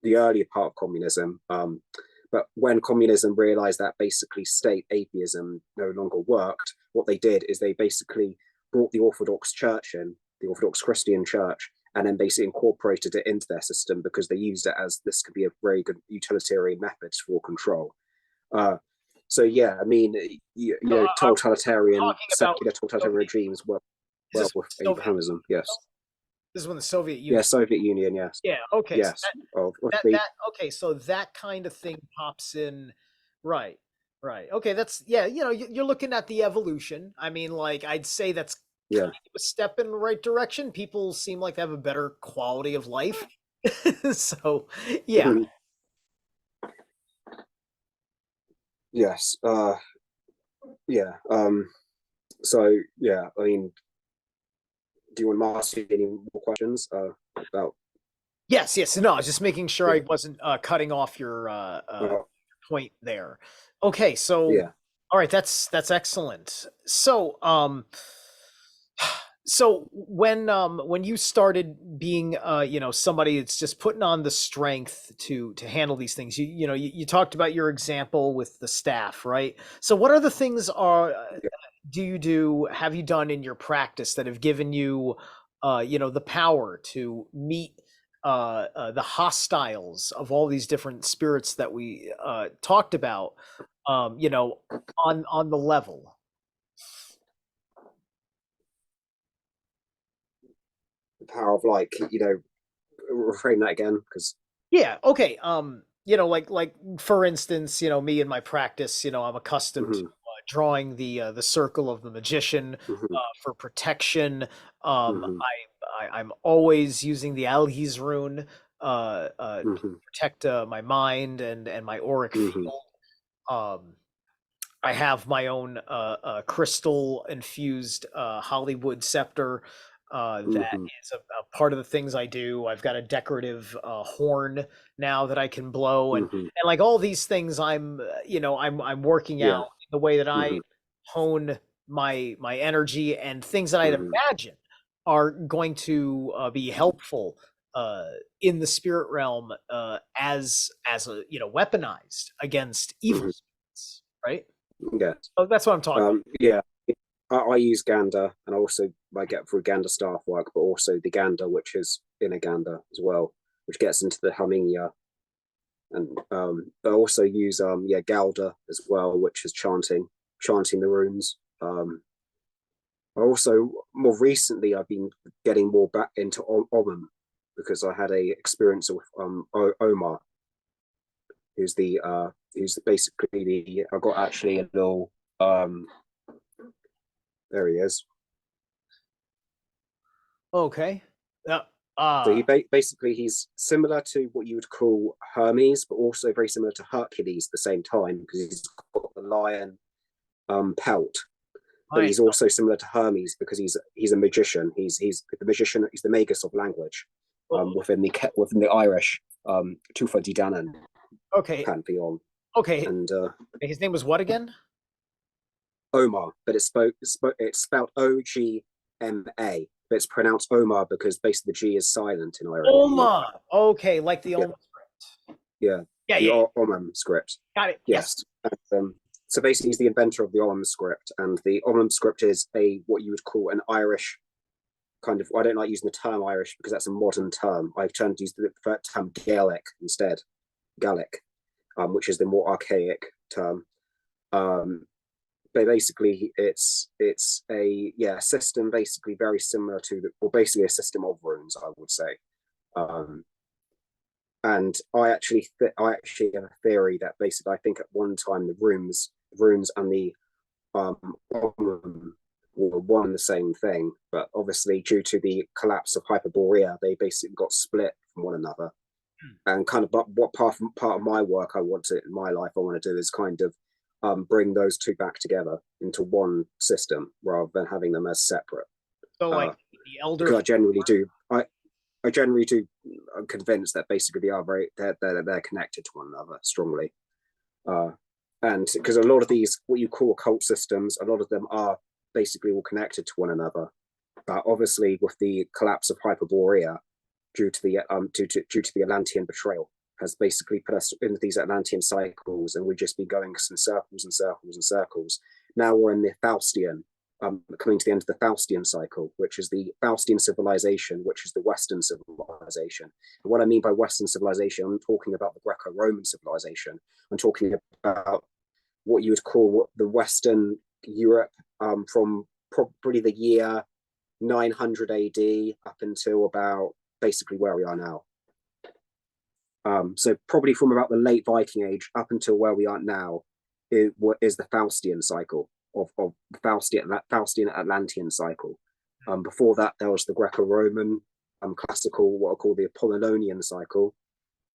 the earlier part of communism, but when communism realized that basically state atheism no longer worked, what they did is they basically brought the Orthodox Church in, the Orthodox Christian Church, and then basically incorporated it into their system because they used it as this could be a very good utilitarian method for control. So yeah, I mean, totalitarian, secular totalitarian regimes work well with Abrahamism. Yes. This is when the Soviet Union. Yeah, Soviet Union. Yes. Yeah. Okay. Yes. So okay. So that kind of thing pops in, right? Right. Okay. That's You're looking at the evolution. I mean, like I'd say that's kind of a step in the right direction. People seem like they have a better quality of life. So yeah. Yes. Yeah. So yeah, I mean, do you want to ask any more questions about? Yes. No, I was just making sure I wasn't cutting off your point there. Okay. So all right, that's excellent. So so when you started being somebody that's just putting on the strength to handle these things, you talked about your example with the staff, right? So what other things have you done in your practice that have given you the power to meet the hostiles of all these different spirits that we talked about on the level? The power of reframe that again, because okay, like for instance, me in my practice, I'm accustomed to drawing the circle of the magician for protection. I'm always using the Algi's rune to protect my mind and my auric field. I have my own crystal infused Hollywood scepter. That is a part of the things I do. I've got a decorative horn now that I can blow, and like all these things, I'm working out the way that I hone my energy, and things that I'd imagine are going to be helpful in the spirit realm as a weaponized against evil spirits, right? Yeah. Oh, that's what I'm talking about. Yeah. I use Gander, and also I get through Gander staff work, but also the Gander, which is inner Gander as well, which gets into the Hamiya. And I also use Galder as well, which is chanting the runes. I also more recently I've been getting more back into Omum because I had a experience with Omar, who's basically I got actually a little there he is. Okay. So basically he's similar to what you would call Hermes, but also very similar to Hercules at the same time because he's got the lion pelt. But he's also similar to Hermes because he's a magician. He's the magician. He's the magus of language within the Irish Tuatha Dé Danann pantheon. Okay. And his name was what again? Omar, but it's spelled Ogma, but it's pronounced Omar because basically the G is silent in Irish. Omar. Okay, like the Omar script. Yeah. The Omar script. Got it. Yes. And, so basically, he's the inventor of the Omam script, and the Omam script is what you would call an Irish kind of. I don't like using the term Irish because that's a modern term. I've turned to use the term Gaelic instead, Gaelic, which is the more archaic term. But basically, it's a system basically very similar to basically a system of runes, I would say. And I actually have a theory that basically I think at one time the runes and the were one and the same thing, but obviously due to the collapse of Hyperborea, they basically got split from one another. And kind of what part of my work I want to in my life I want to do is kind of bring those two back together into one system rather than having them as separate. So like the elder, because I generally do. I generally do. I'm convinced that basically they are they're connected to one another strongly. And because a lot of these, what you call cult systems, a lot of them are basically all connected to one another. But obviously, with the collapse of Hyperborea due to the Atlantean betrayal, has basically put us into these Atlantean cycles, and we've just been going in circles and circles and circles. Now we're in the Faustian, coming to the end of the Faustian cycle, which is the Faustian civilization, which is the Western civilization. And what I mean by Western civilization, I'm talking about the Greco-Roman civilization. I'm talking about what you would call the Western Europe, from probably the year 900 AD up until about basically where we are now. So probably from about the late Viking Age up until where we are now is the Faustian cycle of Faustian Atlantean cycle. Before that, there was the Greco-Roman classical, what I call the Apollonian cycle.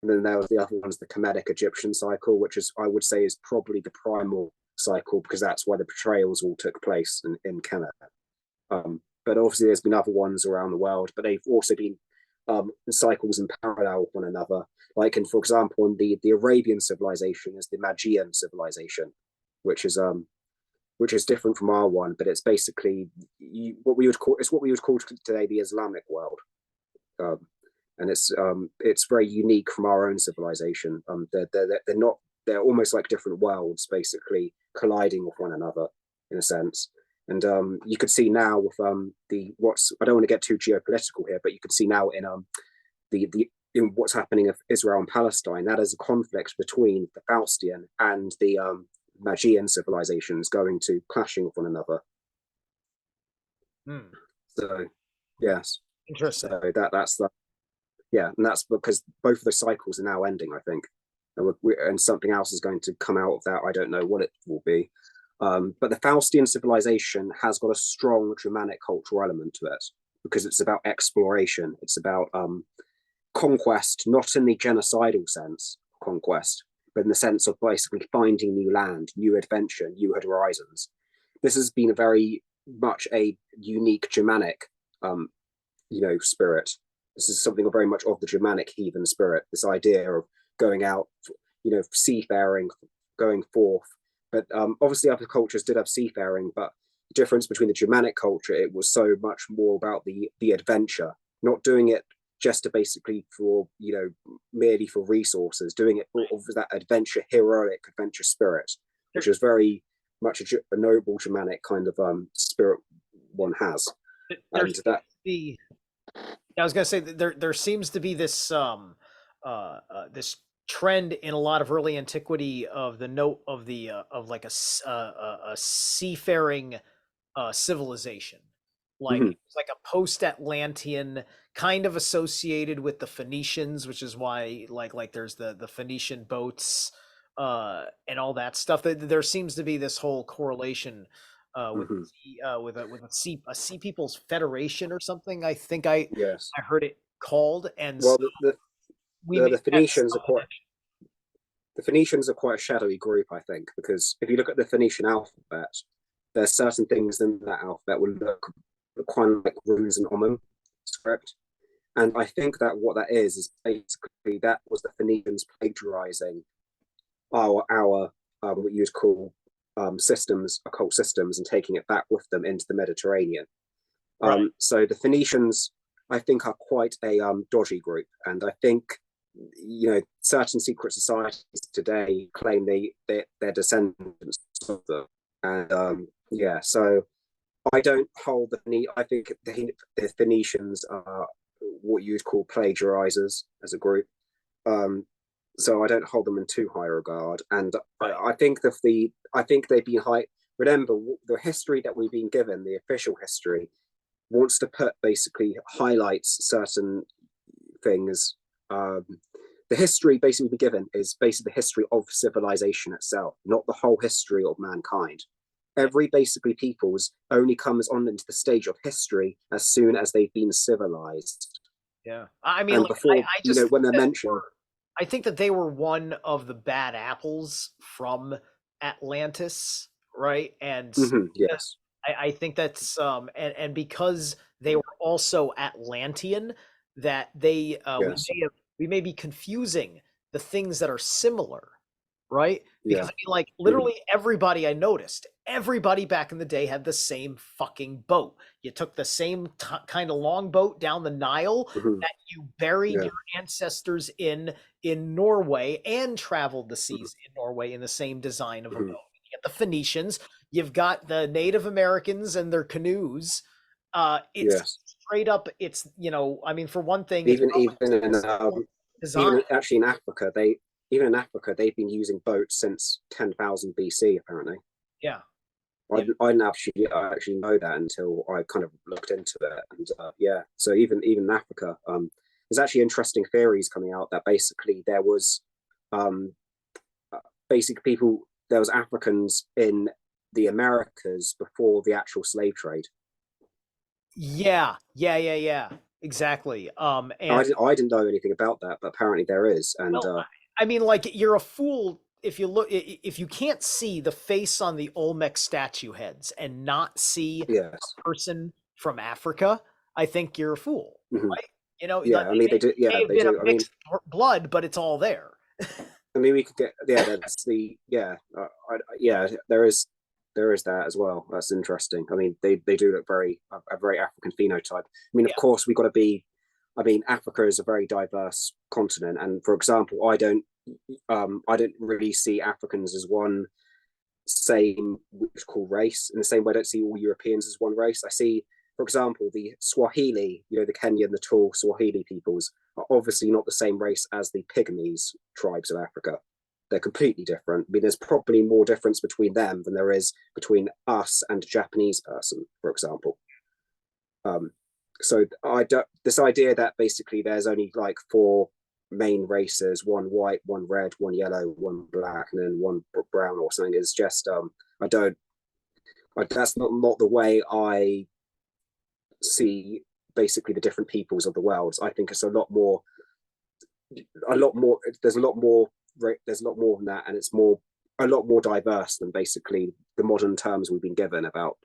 And then there was the other ones, the Kemetic Egyptian cycle, which is, I would say, is probably the primal cycle, because that's where the betrayals all took place in Kemet. But obviously there's been other ones around the world, but they've also been cycles in parallel with one another. Like, for example, in the Arabian civilization is the Magian civilization, which is different from our one, but it's basically what we would call today the Islamic world. And it's very unique from our own civilization. They're almost like different worlds, basically colliding with one another in a sense. And you could see now with I don't want to get too geopolitical here, but you could see now in what's happening with Israel and Palestine, that is a conflict between the Faustian and the Magian civilizations going to clashing with one another. So yes, Interesting. so that's the and that's because both of the cycles are now ending, I think, and something else is going to come out of that. I don't know what it will be. But the Faustian civilization has got a strong Germanic cultural element to it, because it's about exploration. It's about conquest, not in the genocidal sense, conquest, but in the sense of basically finding new land, new adventure, new horizons. This has been a very much a unique Germanic, spirit. This is something very much of the Germanic heathen spirit, this idea of going out, seafaring, going forth. But obviously other cultures did have seafaring, but the difference between the Germanic culture, it was so much more about the adventure, not doing it just to basically for, merely for resources, doing it for that adventure, heroic adventure spirit, which is very much a noble Germanic kind of spirit one has. And that I was gonna say that there seems to be this this trend in a lot of early antiquity of the note of the of like a seafaring civilization, like it's like a post-Atlantean kind of associated with the Phoenicians, which is why like there's the Phoenician boats and all that stuff. There seems to be this whole correlation with with a sea people's federation or something. I think I heard it called, and well, so the Phoenicians are quite a shadowy group, I think, because if you look at the Phoenician alphabet, there's certain things in that alphabet will look quite like runes and Omen script. And I think that what that is basically that was the Phoenicians plagiarizing our what you'd call systems, occult systems, and taking it back with them into the Mediterranean. So the Phoenicians, I think, are quite a dodgy group, and I think certain secret societies today claim they're descendants of them, and so I don't hold I think the Phoenicians are what you'd call plagiarizers as a group. So I don't hold them in too high regard, and I think they've been high. Remember, the history that we've been given, the official history, wants to highlights certain things. The history basically given is basically the history of civilization itself, not the whole history of mankind. Every basically peoples only comes on into the stage of history as soon as they've been civilized. Yeah, I mean, before I just when they're mentioned. I think that they were one of the bad apples from Atlantis, right? And yes, I think that's and because they were also Atlantean, that Yes. we may be confusing the things that are similar, right? Because Yeah. I mean, like Hmm. literally everybody I noticed, everybody back in the day had the same fucking boat. You took the same kind of long boat down the Nile Hmm. that you buried Yeah. your ancestors in Norway and traveled the Hmm. seas in Norway in the same design of a Hmm. boat. You get the Phoenicians, you've got the Native Americans and their canoes. It's Yes. straight up. It's I mean, for one thing, it's Even probably design. even actually in Africa, they've been using boats since 10,000 BC. Apparently, Yeah, I yeah. didn't, I didn't actually know that until I kind of looked into it. And yeah, so even in Africa, there's actually interesting theories coming out that basically um, people there was Africans in the Americas before the actual slave trade. Yeah, yeah, yeah, yeah. Exactly. And I didn't know anything about that, but apparently there is. And well, I mean, like you're a fool if you look if you can't see the face on the Olmec statue heads and not see yes. a person from Africa. I think you're a fool, Hmm. right? You know, Yeah, I mean they do. may Yeah, have they been a do. mixed blood, but it's all there. I mean, we could get. Yeah, that's the. Yeah, yeah. There is that as well. That's interesting. I mean, they do look a very African phenotype. I mean, of Yeah. course, we got to be. I mean, Africa is a very diverse continent, and for example, I don't really see Africans as one same which called race. In the same way, I don't see all Europeans as one race. I see, for example, the Swahili, the Kenyan, the tall Swahili peoples are obviously not the same race as the Pygmies tribes of Africa. They're completely different. I mean, there's probably more difference between them than there is between us and a Japanese person, for example. Um, so this idea that basically there's only like four main races, one white, one red, one yellow, one black, and then one brown or something is just I don't that's not the way I see basically the different peoples of the world. I think it's a lot more there's a lot more than that, and it's a lot more diverse than basically the modern terms we've been given about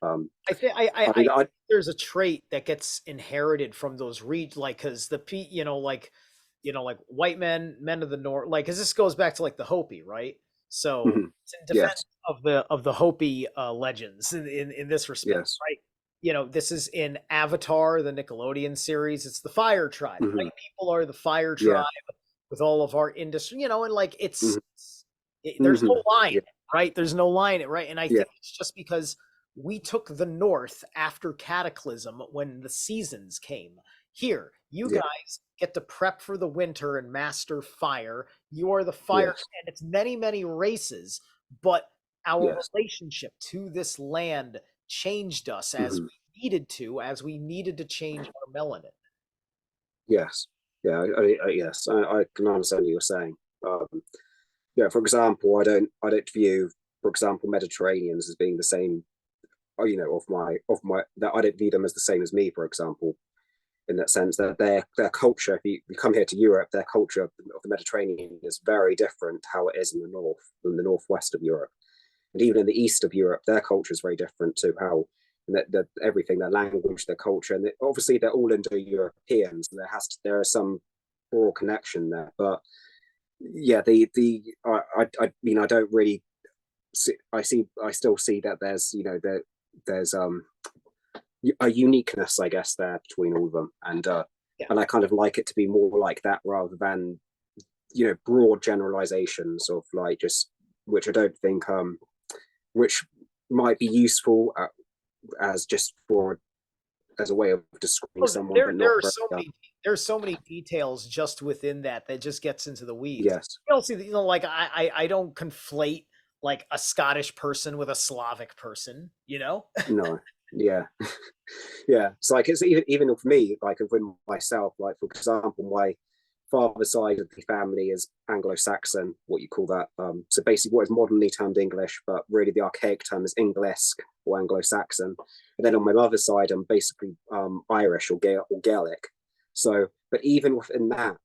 I think I mean I there's a trait that gets inherited from those regions, like because like white men of the north, like because this goes back to like the Hopi, right? So mhm, it's in defense yes, of the Hopi legends in this respect, yes, right? This is in Avatar, the Nickelodeon series. It's the Fire Tribe. mhm, White people are the Fire yeah, Tribe with all of our industry, and like mhm, there's no mhm, line, yeah, right? There's no line, right? And I yeah, think it's just because we took the North after Cataclysm when the seasons came. Here, you yeah, guys get to prep for the winter and master fire. You are the fire, yes, and it's many, many races, but our yes, relationship to this land changed us mhm, as we needed to change our melanin. yes, yeah, yes, I can understand what you're saying. Um, yeah, for example, I don't view, for example, Mediterraneans as being the same. Of my that I don't view them as the same as me, for example, in that sense that their culture. If you come here to Europe, their culture of the Mediterranean is very different to how it is in the north, in the northwest of Europe, and even in the east of Europe, their culture is very different to how. And that everything, their language, their culture, and obviously they're all Indo-Europeans, and there is some oral connection there. But yeah, I mean I don't really I still see that there's a uniqueness, I guess, there between all of them, Yeah. and I kind of like it to be more like that rather than broad generalizations of like just which I don't think which might be useful as just for as a way of describing Well, someone, but not there are very there's so many details just within that just gets into the weeds. yes, You also, like I don't conflate like a Scottish person with a Slavic person, no, yeah. Yeah, it's like it's even for me, like with myself, like for example, my father's side of the family is Anglo-Saxon, what you call that. So basically, what is modernly termed English, but really the archaic term is Englisc or Anglo-Saxon. And then on my mother's side, I'm basically Irish or Gaelic. So, but even within that,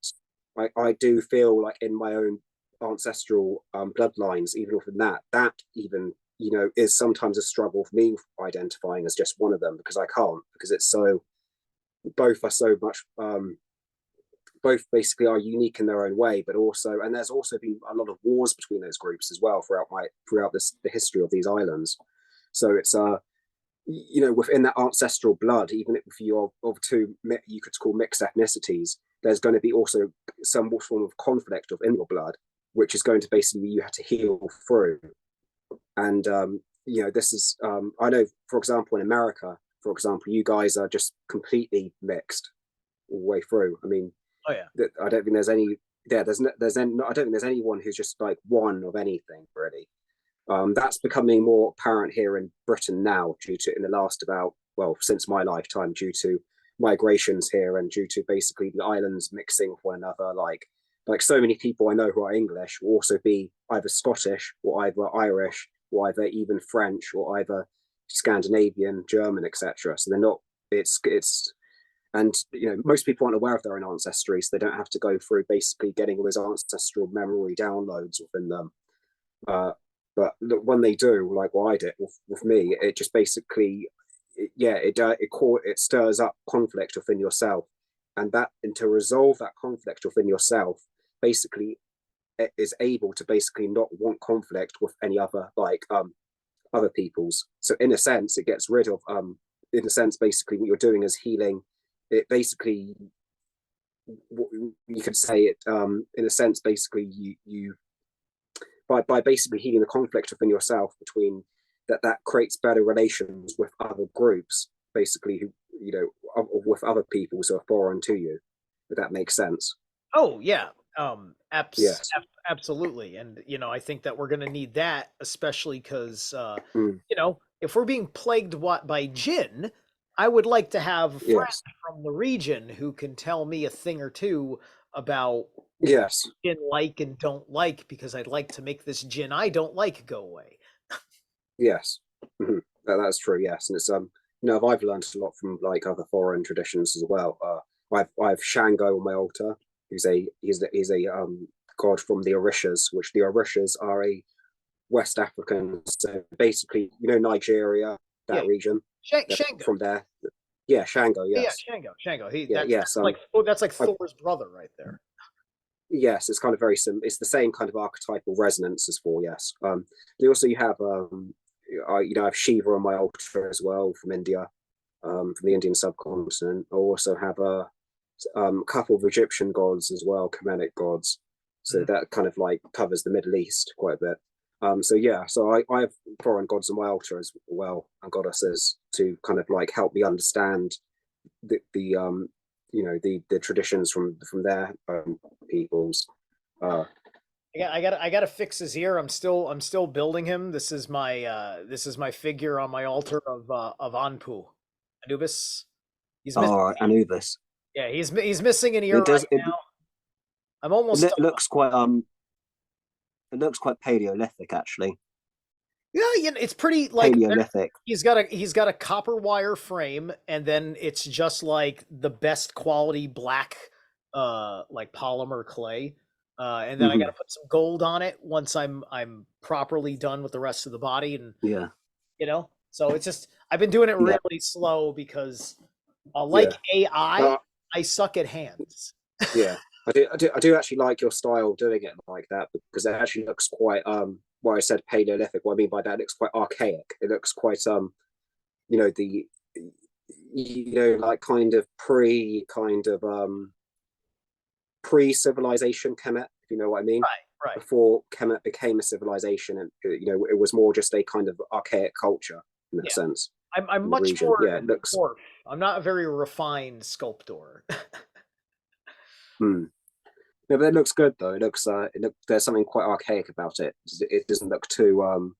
I do feel like in my own ancestral bloodlines, even within that even is sometimes a struggle for me identifying as just one of them because I can't because it's so both are so much both basically are unique in their own way, but also, and there's also been a lot of wars between those groups as well throughout the history of these islands. So it's within that ancestral blood, even if you're of two, you could call mixed ethnicities, there's going to be also some form of conflict in your blood, which is going to basically, you have to heal through. And this is I know, for example, in America, for example, you guys are just completely mixed all the way through. I mean, Oh yeah. I don't think there's any. Yeah, I don't think there's anyone who's just like one of anything really. That's becoming more apparent here in Britain now, due to in the last since my lifetime, due to migrations here and due to basically the islands mixing with one another. Like so many people I know who are English will also be either Scottish or either Irish or either even French or either Scandinavian, German, etc. So they're not. It's and most people aren't aware of their own ancestry, so they don't have to go through basically getting all those ancestral memory downloads within them. But when they do, like what I did with me, it just basically, it stirs up conflict within yourself, and to resolve that conflict within yourself, basically, it is able to basically not want conflict with any other other peoples. So in a sense, it gets rid of in a sense, basically, what you're doing is healing. It basically, you could say it in a sense, basically, you by basically healing the conflict within yourself between that creates better relations with other groups, basically, who with other people who are foreign to you, if that makes sense. Oh yeah. Yes. Absolutely. And I think that we're going to need that, especially because Mm. if we're being plagued by jinn, I would like to have a friend Yes. from the region who can tell me a thing or two about Yes. jinn like and don't like, because I'd like to make this jinn I don't like go away. Yes. Mm-hmm. That's true. Yes, and it's I've learned a lot from like other foreign traditions as well. I've Shango on my altar. He's a god from the Orishas, which the Orishas are a West African. So basically, Nigeria, Yeah, that region. Shango. From there. Yeah, Shango. Yeah, Yes. Shango. Yeah. Yes. That's like I, Thor's brother right there. yes, it's kind of very sim. It's the same kind of archetypal resonance as Thor. Yes. You have I have Shiva on my altar as well from India, from the Indian subcontinent. I also have a couple of Egyptian gods as well, Kemetic gods. So Mhm. that kind of like covers the Middle East quite a bit. So I have foreign gods on my altar as well, and goddesses, to kind of like help me understand the traditions from their peoples. Uh, I gotta fix his ear. I'm still building him. This is my figure on my altar of Anpu, Anubis. He's missing. Anubis. Yeah, he's missing an ear It does. right now. I'm almost done. Looks quite It looks quite Paleolithic, actually. Yeah, it's pretty like Paleolithic. he's got a copper wire frame, and then it's just like the best quality black like polymer clay. And then I Hmm. gotta put some gold on it once I'm properly done with the rest of the body, and Yeah. so it's just I've been doing it Yeah. really slow because like yeah. AI, I suck at hands. Yeah, I do actually like your style doing it like that, because it actually looks quite what I said Paleolithic. What I mean by that, it looks quite archaic. It looks quite the like kind of pre-civilization Kemet, if you know what I mean. Right. Before Kemet became a civilization, and it was more just a kind of archaic culture in that Yeah. sense. I'm In the much region. more Yeah, it looks. dwarf. I'm not a very refined sculptor. Hmm. No, but it looks good though. There's something quite archaic about it. It doesn't look too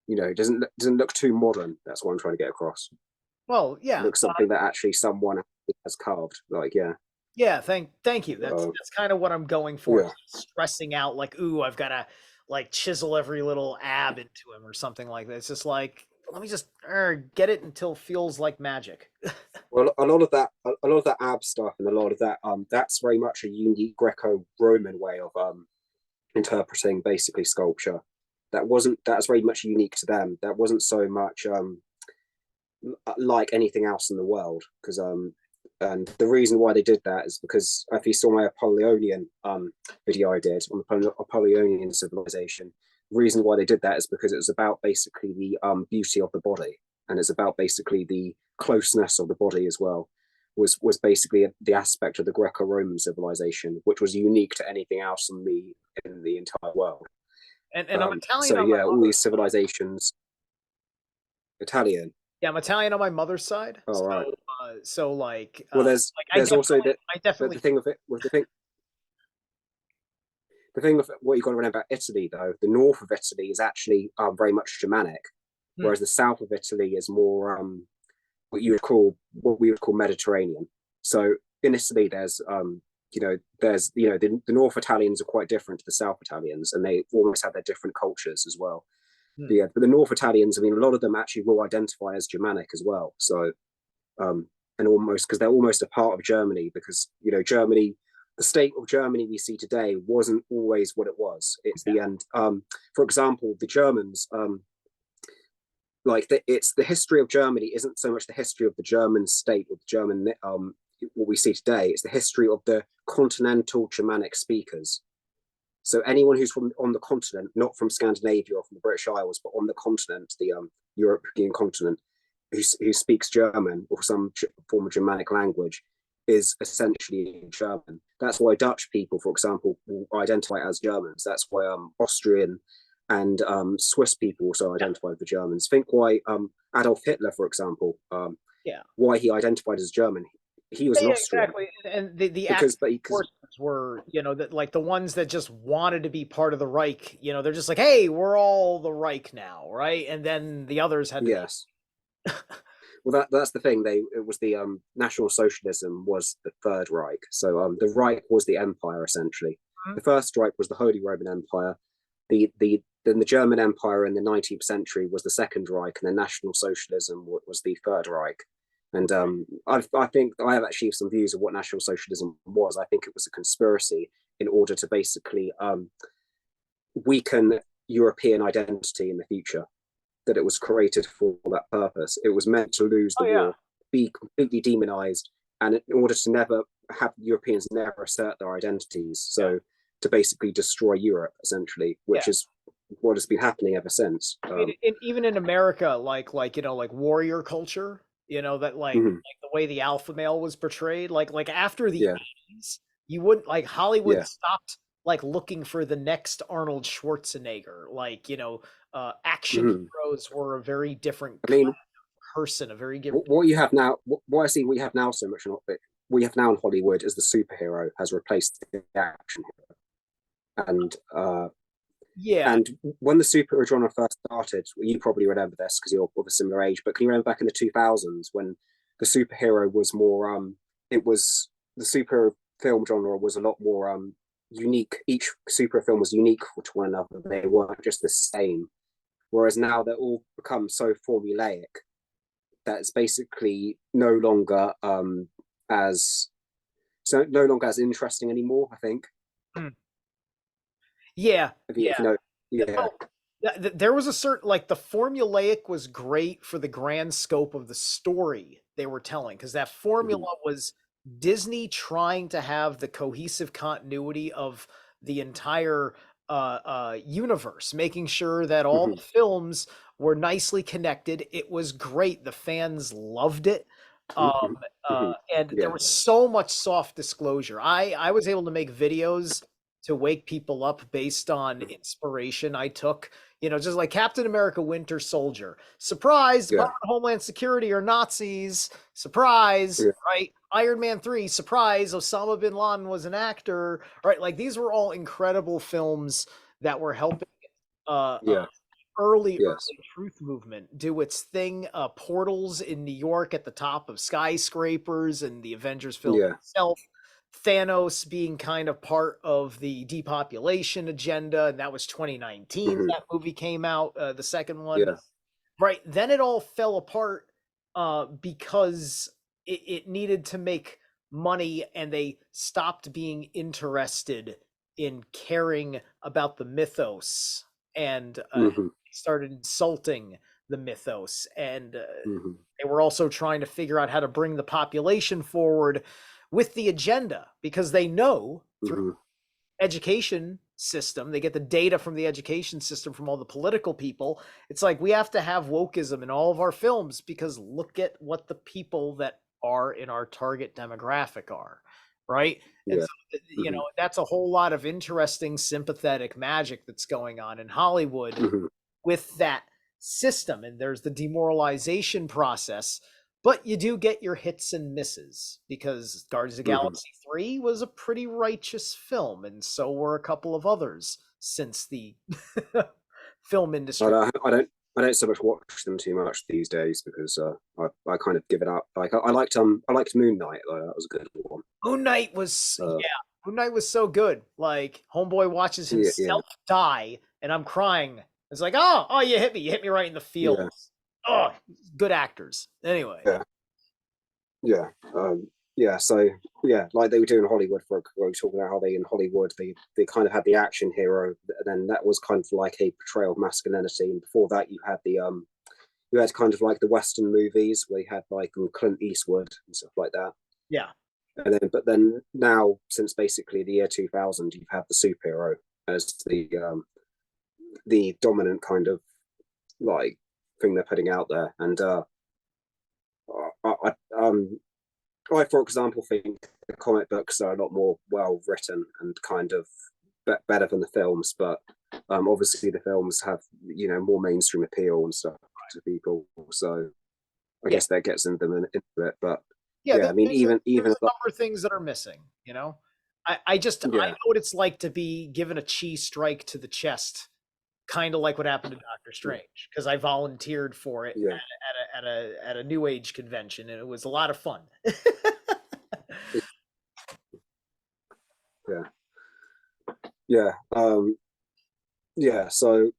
it doesn't look too modern. That's what I'm trying to get across. Well, It yeah. looks something that actually someone has carved. Like, yeah. Yeah, thank you. Uh, That's kind of what I'm going for. yeah. Instead of stressing out like, ooh, I've got to like chisel every little ab into him or something like that. It's just like, let me just get it until it feels like magic. Well, a lot of that ab stuff and a lot of that that's very much a unique Greco-Roman way of interpreting basically sculpture. That's very much unique to them. That wasn't so much like anything else in the world, because And the reason why they did that is because if you saw my Apollonian video I did on the Apollonian civilization, the reason why they did that is because it was about basically the beauty of the body, and it's about basically the closeness of the body as well. Was basically the aspect of the Greco-Roman civilization, which was unique to anything else in the entire world. And I'm Italian So on my yeah, all these civilizations. Italian. Yeah, I'm Italian on my mother's side. Oh, right. So like, Well, I there's also definitely the thing with it with the thing with what you've got to remember about Italy, though, the north of Italy is actually very much Germanic, whereas the south of Italy is more what we would call Mediterranean. So in Italy, there's the North Italians are quite different to the South Italians, and they almost have their different cultures as well. But the North Italians, I mean, a lot of them actually will identify as Germanic as well. So, and almost because they're almost a part of Germany, because Germany, the state of Germany we see today wasn't always what it was. It's the end. For example, the Germans, it's the history of Germany isn't so much the history of the German state or the German what we see today. It's the history of the continental Germanic speakers. So anyone who's on the continent, not from Scandinavia or from the British Isles, but on the continent, the European continent, who speaks German or some form of Germanic language, is essentially German. That's why Dutch people, for example, will identify as Germans. That's why Austrian and Swiss people also identify with the Germans. Think why Adolf Hitler, for example, why he identified as German. He was an Austrian. Exactly. And the active forces were, like the ones that just wanted to be part of the Reich, they're just like, hey, we're all the Reich now, right? And then the others had to yes. Well, that's the thing. It was the National Socialism was the Third Reich. So the Reich was the empire essentially. The First Reich was the Holy Roman Empire. Then the German Empire in the 19th century was the Second Reich, and the National Socialism was the Third Reich. And I think I have actually some views of what National Socialism was. I think it was a conspiracy in order to basically weaken European identity in the future. That it was created for that purpose. It was meant to lose the war, be completely demonized, and in order to never have Europeans never assert their identities. So to basically destroy Europe, essentially, which is what has been happening ever since. Even in America, like warrior culture, that like the way the alpha male was portrayed, like after the 80s, you wouldn't like Hollywood stopped like looking for the next Arnold Schwarzenegger, action heroes were a very different person, a very different. What you have now, what I see, we have now so much, we have now in Hollywood is the superhero has replaced the action hero, and and when the superhero genre first started, you probably remember this because you're of a similar age, but can you remember back in the 2000s when the superhero was more the superhero film genre was a lot more unique. Each superhero film was unique to one another. They weren't just the same. Whereas now they're all become so formulaic that it's basically no longer as interesting anymore, I think. There was a certain, like, the formulaic was great for the grand scope of the story they were telling, because that formula was Disney trying to have the cohesive continuity of the entire universe, making sure that all the films were nicely connected. It was great. The fans loved it. And there was so much soft disclosure. I was able to make videos to wake people up based on inspiration I took, just like Captain America Winter Soldier. Surprise, Department of Homeland Security are Nazis. Surprise, right? Iron Man 3, surprise, Osama bin Laden was an actor, right? Like, these were all incredible films that were helping early truth movement do its thing. Portals in New York at the top of skyscrapers, and the Avengers film itself. Thanos being kind of part of the depopulation agenda, and that was 2019. That movie came out, the second one. Right, then it all fell apart because it needed to make money, and they stopped being interested in caring about the mythos, and started insulting the mythos, and hmm they were also trying to figure out how to bring the population forward with the agenda, because they know through hmm education system, they get the data from the education system from all the political people. It's like, we have to have wokeism in all of our films, because look at what the people that are in our target demographic are, right? And Yeah. so, hmm that's a whole lot of interesting sympathetic magic that's going on in Hollywood hmm with that system. And there's the demoralization process, but you do get your hits and misses, because Guardians of the hmm Galaxy 3 was a pretty righteous film, and so were a couple of others since the film industry. I don't so much watch them too much these days because I kind of give it up. Like I liked Moon Knight. That was a good one. Moon Knight was, Uh, yeah, Moon Knight was so good. Like, homeboy watches yeah, yeah, himself die, and I'm crying. It's like, oh, you hit me right in the yeah, feels. Oh, good actors. Anyway. yeah, yeah, yeah. So yeah, like they were doing Hollywood for we were talking about how they in Hollywood they kind of had the action hero, and then that was kind of like a portrayal of masculinity. And before that, you had kind of like the Western movies where you had like Clint Eastwood and stuff like that. Yeah. And then now, since basically the year 2000, you've had the superhero as the dominant kind of like thing they're putting out there. And I, for example, think the comic books are a lot more well written and kind of better than the films. But obviously, the films have more mainstream appeal and stuff to people. So I Yeah. guess that gets into it. But Yeah, yeah, I mean, there's even a number of things that are missing. I yeah, know what it's like to be given a chi strike to the chest, kind of like what happened to Doctor Strange, because I volunteered for it yeah, at a New Age convention, and it was a lot of fun. yeah, yeah, yeah. So,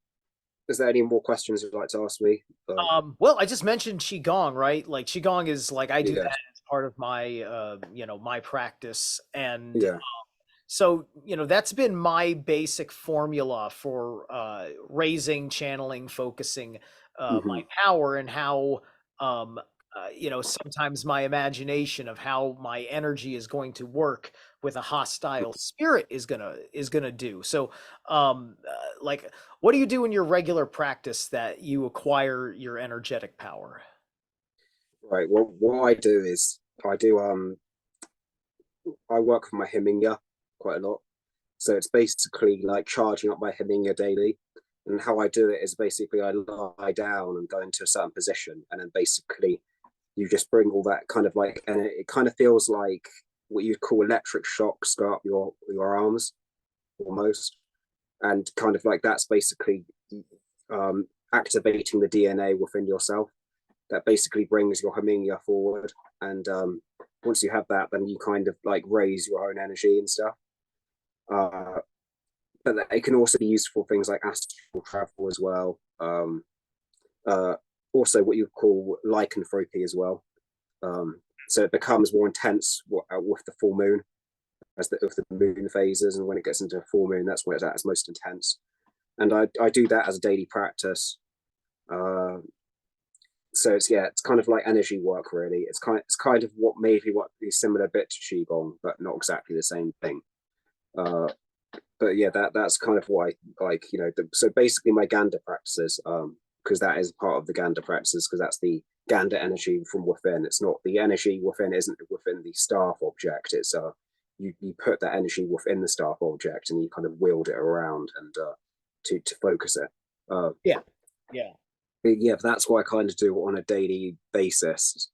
is there any more questions you'd like to ask me? Well, I just mentioned qigong, right? Like, qigong is like, I do Yeah, that as part of my my practice, and yeah, so, that's been my basic formula for raising, channeling, focusing my hmm power, and how, sometimes my imagination of how my energy is going to work with a hostile spirit is gonna do. So, like, what do you do in your regular practice that you acquire your energetic power? right. Well, what I do is I work with my Heminger quite a lot. So it's basically like charging up my Heminger daily. And how I do it is basically I lie down and go into a certain position, and then basically you just bring all that kind of like, and it kind of feels like what you'd call electric shocks go up your arms almost, and kind of like that's basically activating the DNA within yourself. That basically brings your Heminger forward, and once you have that, then you kind of like raise your own energy and stuff. Uh, but it can also be used for things like astral travel as well. Uh, Also, what you call lycanthropy as well. So it becomes more intense with the full moon, if the moon phases, and when it gets into full moon, that's when it's at its most intense. And I do that as a daily practice. Uh, so it's kind of like energy work really. It's kind of what maybe what is similar bit to qigong, but not exactly the same thing. Uh, but yeah, that's kind of what I like. So basically, my Ganda practices, because that is part of the Ganda practices, because that's the Ganda energy from within. It's not the energy within, isn't within the staff object. It's you put that energy within the staff object, and you kind of wield it around and to focus it. Yeah, yeah, Yeah, that's what I kind of do on a daily basis,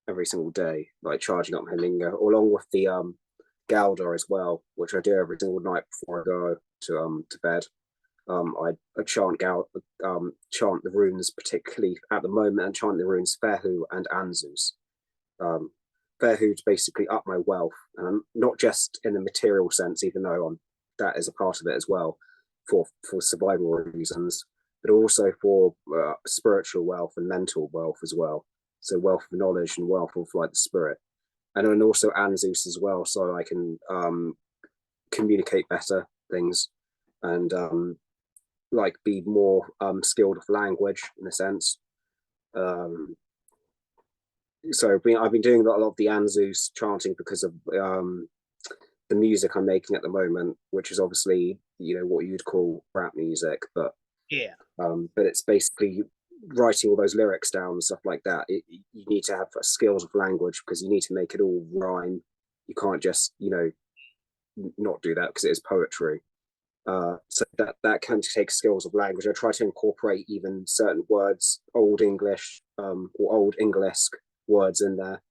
every single day, like charging up my Heminger, along with the Galdor as well, which I do every single night before I go to bed. I chant the runes, particularly at the moment, and chant the runes Fehu and Anzus. Um, Fehu to basically up my wealth, and not just in the material sense, even though that is a part of it as well, for survival reasons, but also for spiritual wealth and mental wealth as well. So wealth of knowledge and wealth of like the spirit, and then also Anzus as well, so I can communicate better things, and like be more skilled with language in a sense. Um, so I've been doing a lot of the Anzus chanting because of the music I'm making at the moment, which is obviously what you'd call rap music, but Yeah. it's basically writing all those lyrics down and stuff like that. You need to have skills of language because you need to make it all rhyme. You can't just not do that because it is poetry. So that can take skills of language. I try to incorporate even certain words, old English or old English words in there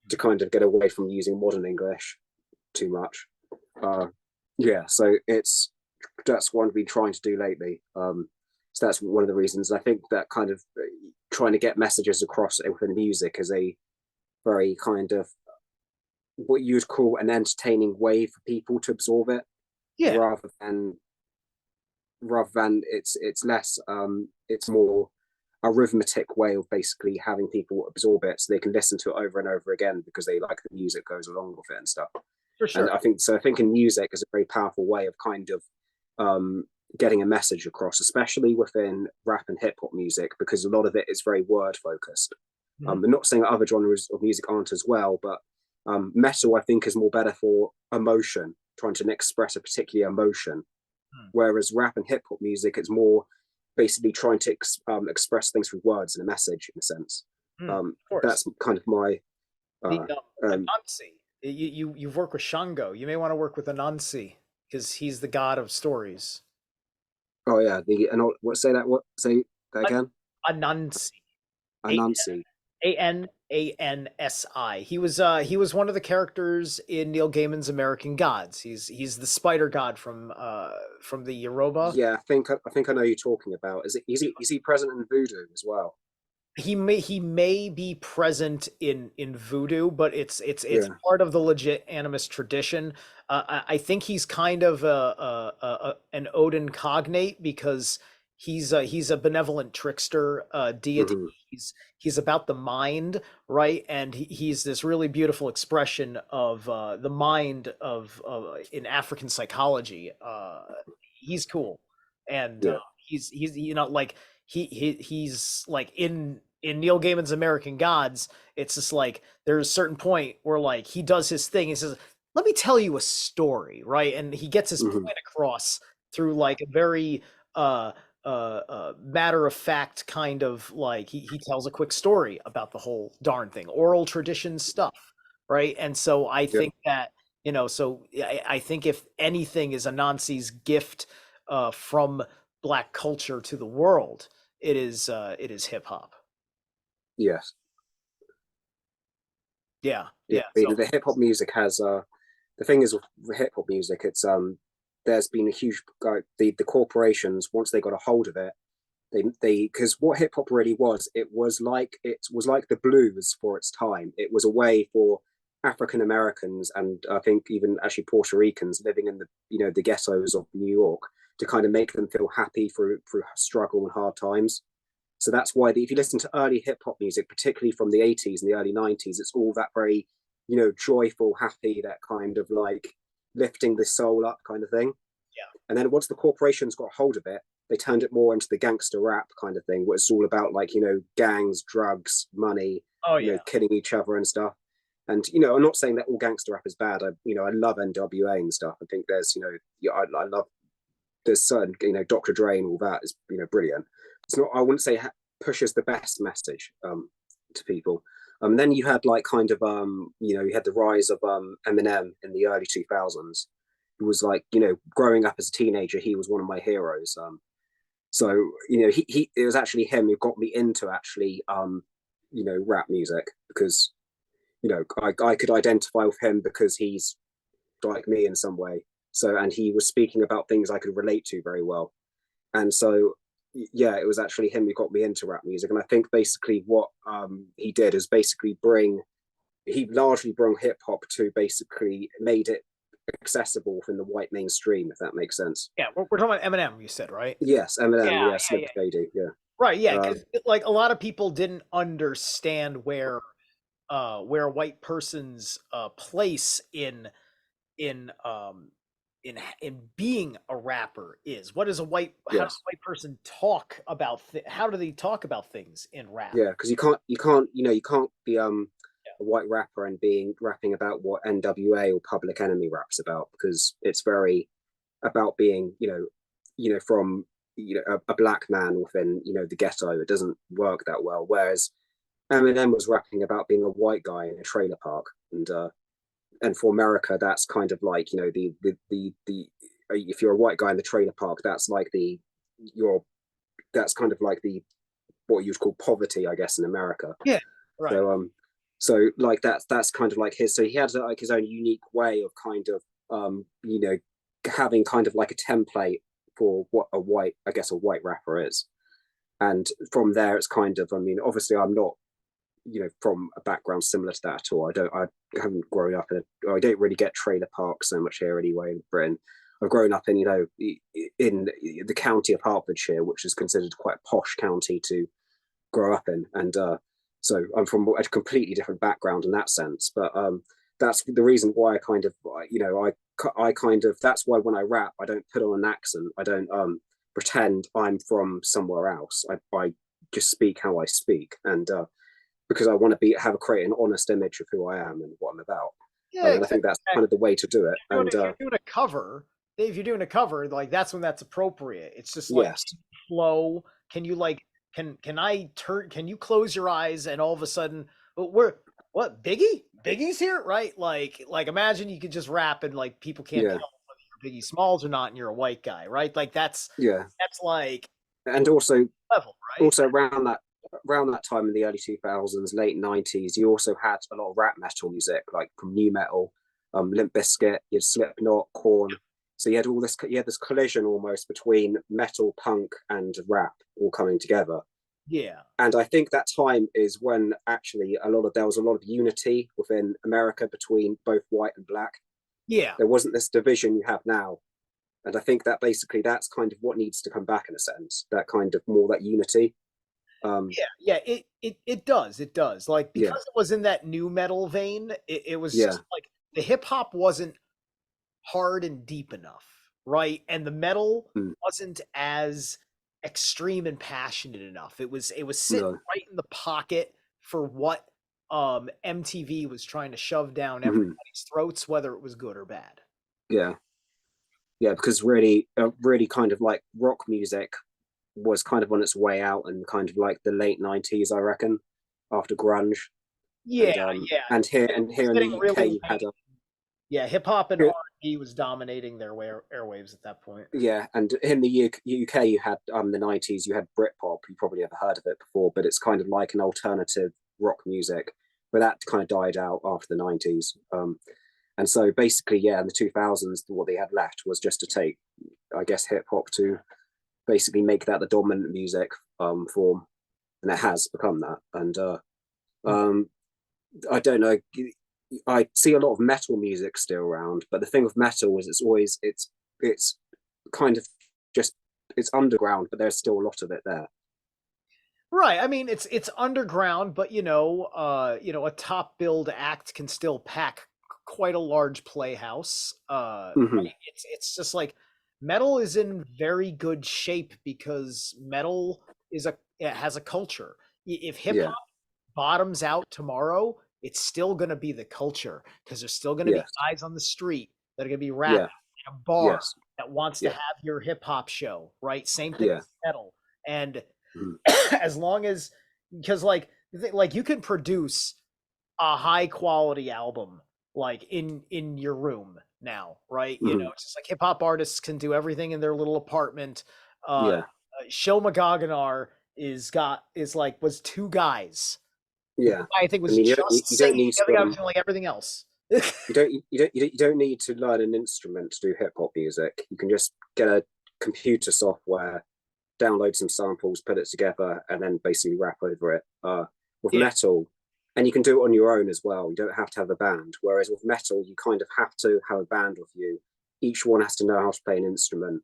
to kind of get away from using modern English too much. Yeah, so that's what I've been trying to do lately. So that's one of the reasons. I think that kind of trying to get messages across within music is a very kind of what you'd call an entertaining way for people to absorb it, Yeah. rather than it's less it's more a rhythmic way of basically having people absorb it so they can listen to it over and over again because they like the music goes along with it and stuff. For sure. And I think in music is a very powerful way of kind of getting a message across, especially within rap and hip hop music, because a lot of it is very word focused. I'm not saying that other genres of music aren't as well, but metal I think is more better for emotion, trying to express a particular emotion, whereas rap and hip hop music it's more basically trying to express things through words and a message in a sense. Of course. That's kind of my The Anansi. You've worked with Shango. You may want to work with Anansi because he's the god of stories. oh yeah, what say that again? Anansi. Anansi. Anansi. He was one of the characters in Neil Gaiman's American Gods. He's the spider god from the Yoruba. Yeah, I think I know you're talking about. Is he present in Voodoo as well? He may be present in Voodoo, but it's Yeah. part of the legit animist tradition. I think he's kind of an Odin cognate because he's a benevolent trickster deity. Mm-hmm. He's about the mind, right? And he's this really beautiful expression of the mind of in African psychology. He's cool, and Yeah. he's like he's like in Neil Gaiman's American Gods, it's just like there's a certain point where like he does his thing. He says, "Let me tell you a story," right? And he gets his Mm-hmm. point across through like a very matter of fact kind of like he tells a quick story about the whole darn thing, oral tradition stuff, right? And so I Yeah. think that I think if anything is Anansi's gift from Black culture to the world, it is hip hop. Yes. Yeah, Yeah. yeah. I So mean, the hip hop music has the thing is with hip hop music, it's there's been a huge the corporations once they got a hold of it, they because what hip hop really was, it was like the blues for its time. It was a way for African Americans and I think even actually Puerto Ricans living in the ghettos of New York to kind of make them feel happy through struggle and hard times. So that's why if you listen to early hip hop music, particularly from the 80s and the early 90s, it's all that very, joyful, happy, that kind of like lifting the soul up kind of thing. yeah. And then once the corporations got hold of it, they turned it more into the gangster rap kind of thing, where it's all about like, gangs, drugs, money, Oh yeah. killing each other and stuff. And, I'm not saying that all gangster rap is bad. I love NWA and stuff. I think there's, I love, there's certain, Dr. Dre and all that is, brilliant. It's not, I wouldn't say pushes the best message to people. Then you had like kind of, you had the rise of Eminem in the early 2000s. Who was like, growing up as a teenager, he was one of my heroes. So, he it was actually him who got me into actually, rap music because, I could identify with him because he's like me in some way. So, and he was speaking about things I could relate to very well. And so, yeah, it was actually him who got me into rap music. And I think basically what he did is basically he largely brought hip hop to basically made it accessible within the white mainstream, if that makes sense. Yeah, we're talking about Eminem, you said, right? Yes, Eminem, Yeah, yeah, yeah, Slim yeah. Shady, yeah. Right, yeah, Uh, because like a lot of people didn't understand where a white person's place in in being a rapper is. What is a white? How does Yes. a white person talk about? How do they talk about things in rap? Yeah, because you can't be a white rapper and rapping about what NWA or Public Enemy raps about, because it's very about being from a black man within the ghetto. It doesn't work that well. Whereas Eminem was rapping about being a white guy in a trailer park, and for America, that's kind of like the if you're a white guy in the trailer park, that's like that's kind of like the what you'd call poverty, I guess, in America. Yeah, right. So like that's kind of like his. So he had like his own unique way of kind of having kind of like a template for what a white rapper is. And from there, it's kind of, I mean, obviously I'm not from a background similar to that at all. I haven't grown up I don't really get trailer parks so much here anyway in Britain. I've grown up in in the county of Hertfordshire, which is considered quite a posh county to grow up in, and so I'm from a completely different background in that sense. But that's the reason why I kind of I kind of, that's why when I rap, I don't put on an accent. I don't pretend I'm from somewhere else. I just speak how I speak, and because I want to create an honest image of who I am and what I'm about. Yeah, And I think that's kind of the way to do it. If you're doing a cover, if you're doing a cover, like that's when that's appropriate. It's just like yes, flow. Can you like can you close your eyes and all of a sudden what Biggie's here, right? Like imagine you could just rap and like people can't tell whether you're Biggie Smalls or not and you're a white guy, right? Like that's like, and also level, right? also around that time in the early 2000s, late 90s, you also had a lot of rap metal music, like from new metal, Limp Bizkit, you had Slipknot, Korn. So you had this collision almost between metal, punk, and rap all coming together. Yeah. And I think that time is when actually there was a lot of unity within America between both white and black. Yeah. There wasn't this division you have now. And I think that basically that's kind of what needs to come back in a sense, that kind of more that unity. It does. Like, because it was in that new metal vein, it was just like the hip hop wasn't hard and deep enough, right? And the metal wasn't as extreme and passionate enough. It was sitting right in the pocket for what MTV was trying to shove down everybody's throats, whether it was good or bad. Yeah, because really kind of like rock music was kind of on its way out in kind of like the late 90s, I reckon, after grunge. And here in the UK, you had hip hop and R&B was dominating their airwaves at that point. Yeah, and in the UK, you had the 90s, you had Britpop. You probably ever heard of it before, but it's kind of like an alternative rock music, but that kind of died out after the 90s. And so basically, in the 2000s, what they had left was just to take, I guess, hip hop to basically make that the dominant music form, and it has become that. And I don't know, I see a lot of metal music still around, but the thing with metal is it's kind of just, it's underground, but there's still a lot of it there. Right. I mean, it's underground, but a top billed act can still pack quite a large playhouse. Right? It's just like metal is in very good shape because metal it has a culture. If hip hop bottoms out tomorrow, it's still going to be the culture because there's still going to be guys on the street that are going to be rapping in a bar that wants to have your hip hop show, right? Same thing with metal. And as long as, because like you can produce a high quality album like in your room now, right? It's just like hip hop artists can do everything in their little apartment. Show McGoganar was two guys. I think was you don't singing. need The other guy was doing like everything else. you don't need to learn an instrument to do hip hop music. You can just get a computer software, download some samples, put it together, and then basically rap over it. With metal, and you can do it on your own as well. You don't have to have a band. Whereas with metal, you kind of have to have a band with you. Each one has to know how to play an instrument.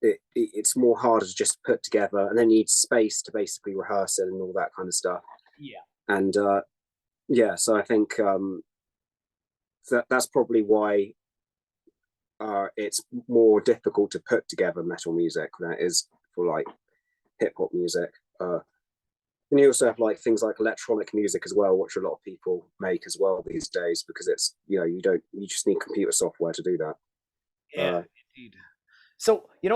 It's more harder to just put together, and then you need space to basically rehearse it and all that kind of stuff. And so I think that's probably why it's more difficult to put together metal music than it is for like hip hop music. And you also have like things like electronic music as well, which a lot of people make as well these days, because it's, you know, you just need computer software to do that. Yeah, indeed. So, I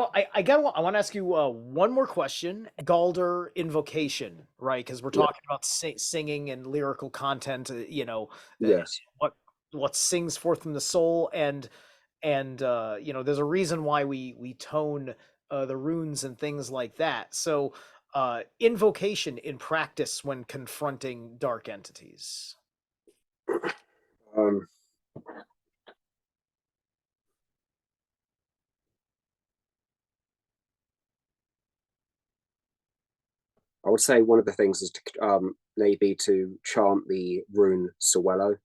want to ask you one more question. Galder invocation, right? Because we're Yeah. talking about singing and lyrical content, Yes. what sings forth from the soul, and there's a reason why we tone the runes and things like that. So, invocation in practice when confronting dark entities. Um, I would say one of the things is to maybe to chant the rune Sewello,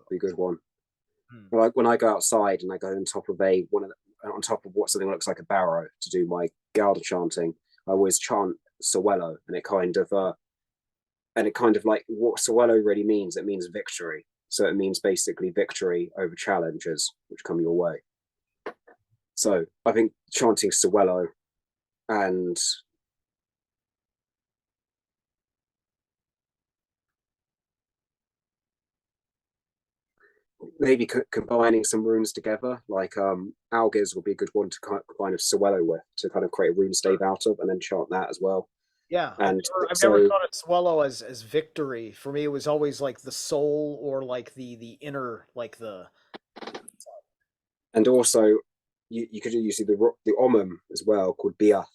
be a good one. Hmm. Like when I go outside and I go on top of on top of what something looks like a barrow to do my Gauda chanting, I always chant Sewello, and it kind of like what Sewello really means. It means victory. So it means basically victory over challenges which come your way. So I think chanting Sewello and maybe combining some runes together, like Algiz would be a good one to kind of Sewello with, to kind of create a rune stave out of, and then chant that as well. Yeah, And I've never so, thought of Swallow as victory. For me, it was always like the soul or like the inner, like the. and also, you could use the omum as well, called Biath,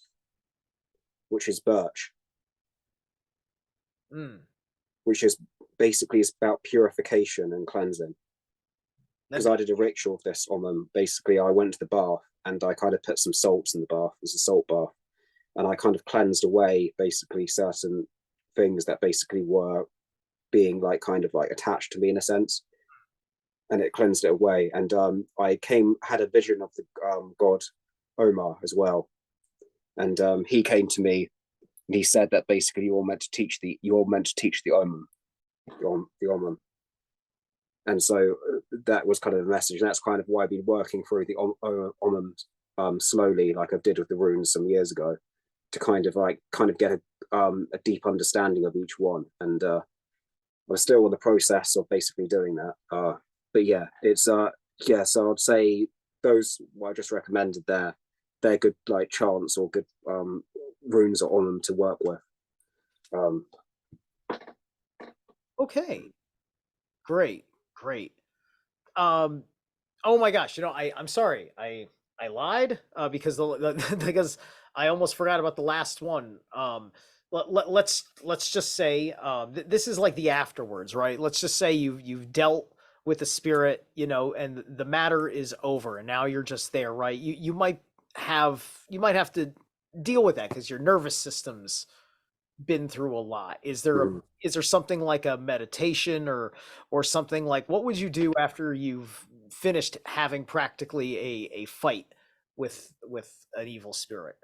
which is birch, Mm, which is basically is about purification and cleansing. Because that'd I be, did a ritual of this omum. Basically, I went to the bath and I kind of put some salts in the bath. It's a salt bath, and I kind of cleansed away basically certain things that basically were being like kind of like attached to me in a sense, and it cleansed it away. And I had a vision of the god Omar as well, and he came to me and he said that basically you're meant to teach the Omum, the Omum. And so that was kind of the message. And that's kind of why I've been working through the Omum slowly, like I did with the runes some years ago, to kind of get a deep understanding of each one. And I'm still in the process of basically doing that. But yeah, it's yeah. So I'd say those what I just recommended there, they're good like chants or good runes on them to work with. Um, okay, great, great. Um, oh my gosh, I'm sorry, I lied because because I almost forgot about the last one. Let's just say this is like the afterwards, right? Let's just say you've dealt with the spirit, and the matter is over, and now you're just there, right? You might have to deal with that because your nervous system's been through a lot. mhm. Is there something like a meditation or something like what would you do after you've finished having practically a fight with an evil spirit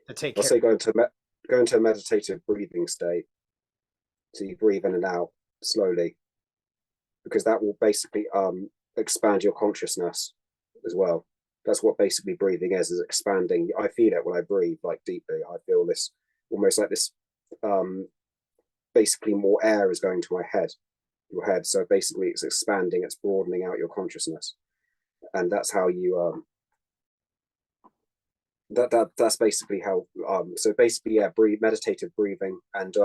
to take I'll care. say go into a meditative breathing state. So you breathe in and out slowly, because that will basically expand your consciousness as well. That's what basically breathing is expanding. I feel it when I breathe like deeply. I feel this almost like this um basically more air is going to your head. So basically it's expanding, it's broadening out your consciousness. And that's how you that's basically how so basically yeah, meditative breathing and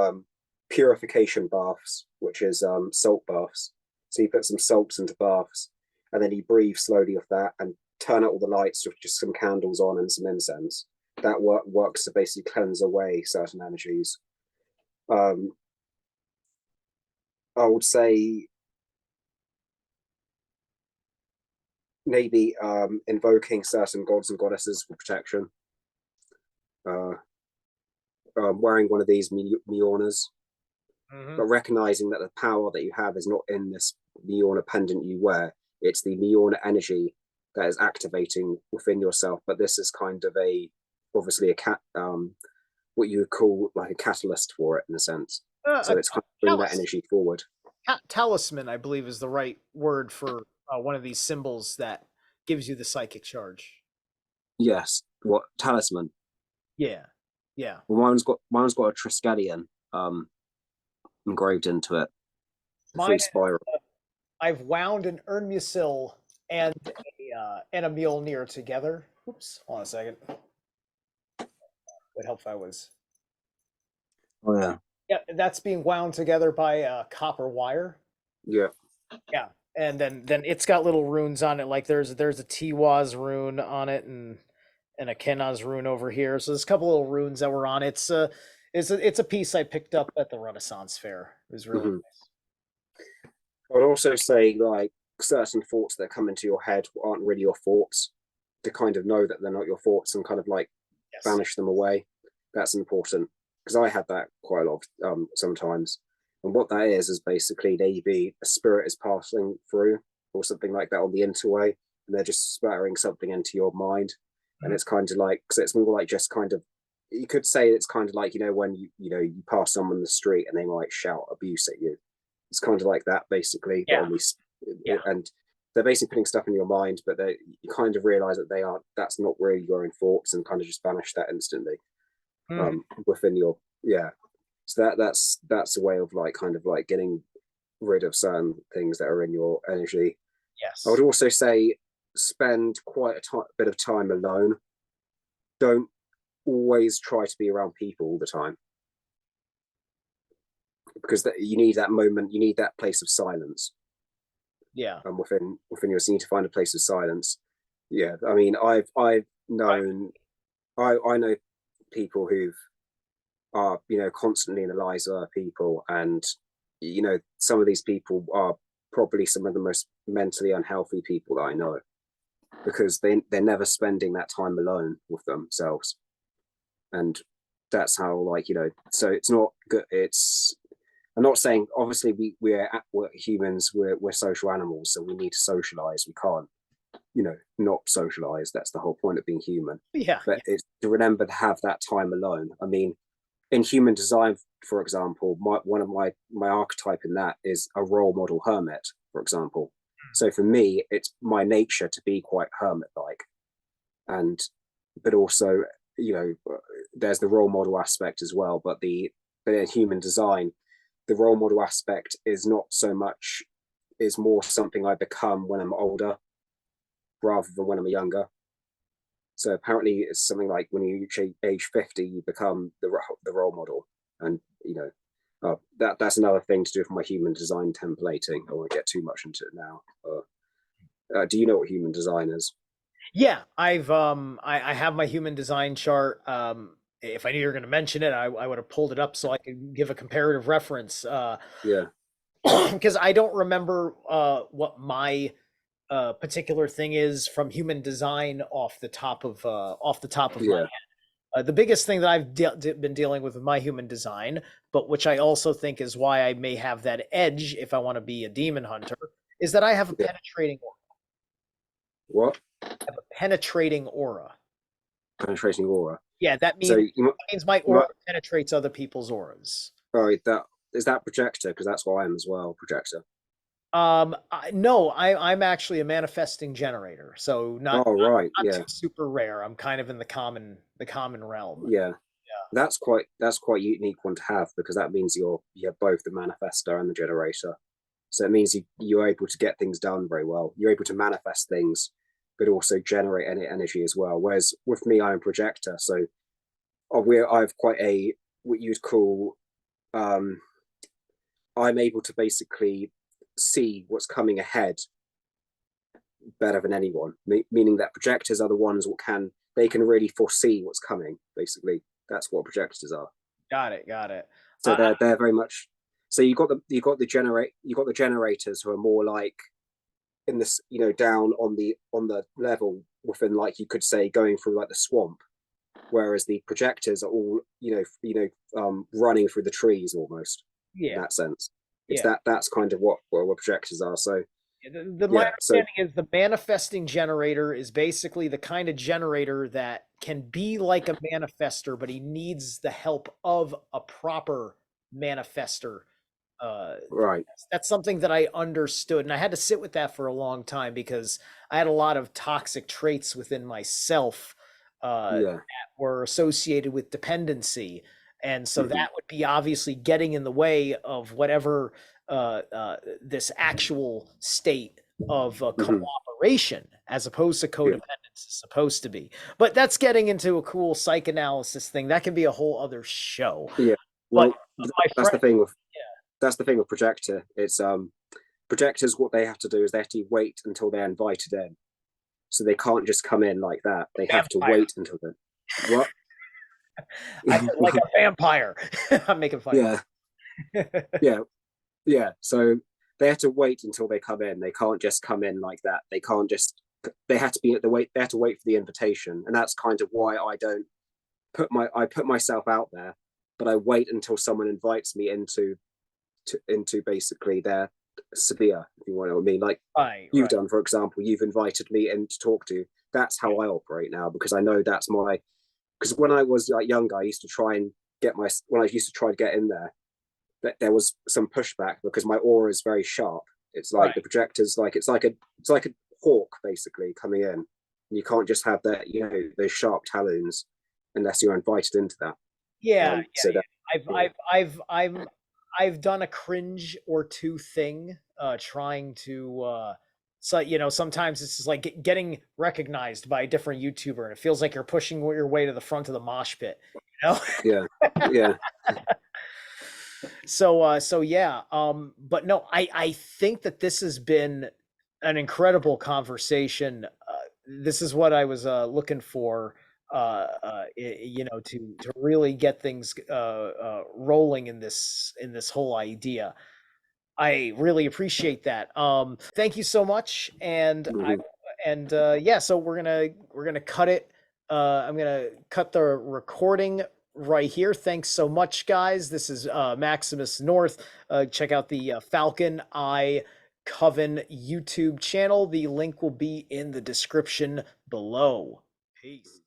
purification baths, which is salt baths. So you put some salts into baths and then you breathe slowly off that and turn out all the lights with just some candles on and some incense. That works to basically cleanse away certain energies. um I would say maybe invoking certain gods and goddesses for protection. uh Wearing one of these Mjolnirs, Hmm. but recognizing that the power that you have is not in this Mjolnir pendant you wear. It's the Mjolnir energy that is activating within yourself. But this is kind of obviously what you would call like a catalyst for it in a sense. A So it's kind of bring that talisman, energy forward. talisman, I believe, is the right word for one of these symbols that gives you the psychic charge. Yes. What talisman? Yeah, yeah. Well, mine's got a Triskelion engraved into it. The Mine free is, spiral. I've wound an Urnmusil and a Mjolnir together. Oops, hold on a second. Would help if I was. Oh yeah. Yeah, that's being wound together by copper wire. Yeah. Yeah, and then it's got little runes on it. Like there's a Tiwaz rune on it, and a Kenaz rune over here. So there's a couple little runes that were on it. It's a piece I picked up at the Renaissance Fair. It was really Mhm. nice. I'd also say like certain thoughts that come into your head aren't really your thoughts. To kind of know that they're not your thoughts and kind of like Yes. banish them away. That's important because I had that quite a lot sometimes. And what that is basically maybe a spirit is passing through or something like that on the interway, and they're just spattering something into your mind. And it's kind of like, so it's more like just kind of, you could say it's kind of like, when you pass someone in the street and they might shout abuse at you. It's kind of like that basically. Yeah. Yeah. And they're basically putting stuff in your mind, but you kind of realize that that's not really your own thoughts, and kind of just banish that instantly within your, yeah. So that's a way of like kind of like getting rid of certain things that are in your energy. Yes. I would also say spend quite a bit of time alone. Don't always try to be around people all the time, because you need that moment, you need that place of silence. Yeah. Within your, so you need to find a place of silence. Yeah, I mean, I've known, I know people who are constantly in the lives of other people, and some of these people are probably some of the most mentally unhealthy people that I know, because they're never spending that time alone with themselves, and that's how, like, so it's not good. I'm not saying, obviously we're humans, we're social animals, so we need to socialize. We can't not socialize. That's the whole point of being human. Yeah. But it's to remember to have that time alone. I mean, in human design, for example, one of my archetype in that is a role model hermit, for example. So for me, it's my nature to be quite hermit-like, but also there's the role model aspect as well. But in human design, the role model aspect is not so much, is more something I become when I'm older, rather than when I'm younger. So apparently, it's something like when you reach age 50, you become the role model, and that's another thing to do with my human design templating. I won't get too much into it now. Do you know what human design is? Yeah, I have my human design chart. If I knew you were going to mention it, I would have pulled it up so I could give a comparative reference. Yeah. Because I don't remember what my particular thing is from human design off the top of my head. The biggest thing that I've been dealing with my human design, but which I also think is why I may have that edge if I want to be a demon hunter, is that I have a penetrating aura. What? I have a penetrating aura. Penetrating aura. Yeah, that means, my aura penetrates other people's auras. Sorry, that projector, because that's what I am as well, projector. No, I'm actually a manifesting generator, so not too super rare. I'm kind of in the common realm. Yeah. That's quite unique one to have, because that means you're both the manifestor and the generator. So it means you're able to get things done very well. You're able to manifest things, but also generate any energy as well. Whereas with me, I'm a projector, so I've quite what you'd call, I'm able to basically see what's coming ahead better than anyone. Meaning that projectors are the ones they can really foresee what's coming. Basically, that's what projectors are. Got it. So they're very much. So you got the generators who are more like in this, down on the level within, like, you could say, going through like the swamp, whereas the projectors are all running through the trees almost. In that sense, it's that's kind of what projectors are. So my understanding is the manifesting generator is basically the kind of generator that can be like a manifester, but he needs the help of a proper manifester Right. That's something that I understood, and I had to sit with that for a long time because I had a lot of toxic traits within myself that Yeah. were associated with dependency, and so Hmm. that would be obviously getting in the way of whatever this actual state of Hmm. cooperation, as opposed to Yeah. codependence, is supposed to be. But that's getting into a cool psychoanalysis thing. That can be a whole other show. Yeah. But Well, my that's friend, the thing with projector. It's projectors. What they have to do is they have to wait until they're invited in, so they can't just come in like that. They have to vampire. wait until the what? I said like a vampire. I'm making fun of Yeah. Yeah. Yeah. So they have to wait until they come in. They can't just come in like that. They can't just. They have to be at the wait. They have to wait for the invitation, and that's kind of why I don't I put myself out there, but I wait until someone invites me into basically their sphere, if you want to know what I mean. Like right, you've right, done, for example, you've invited me in to talk to. That's how I operate now because I know that's my. Because when I was like younger, I used to try and get my when I used to try to get in there, that there was some pushback because my aura is very sharp. It's like right. the projectors, like it's like a hawk basically coming in. You can't just have that, those sharp talons unless you're invited into that. Yeah, So yeah, that, yeah. yeah, I've done a cringe or two thing, trying to, so sometimes it's just like getting recognized by a different YouTuber, and it feels like you're pushing your way to the front of the mosh pit, you know. yeah, yeah. So yeah, but no, I think that this has been an incredible conversation. This is what I was looking for, to really get things rolling in this whole idea. I really appreciate that. Thank you so much, and Hmm. yeah, so we're gonna cut it. I'm gonna cut the recording right here. Thanks so much, guys. This is Maximus North. Check out the Falcon Eye Coven YouTube channel. The link will be in the description below. Peace.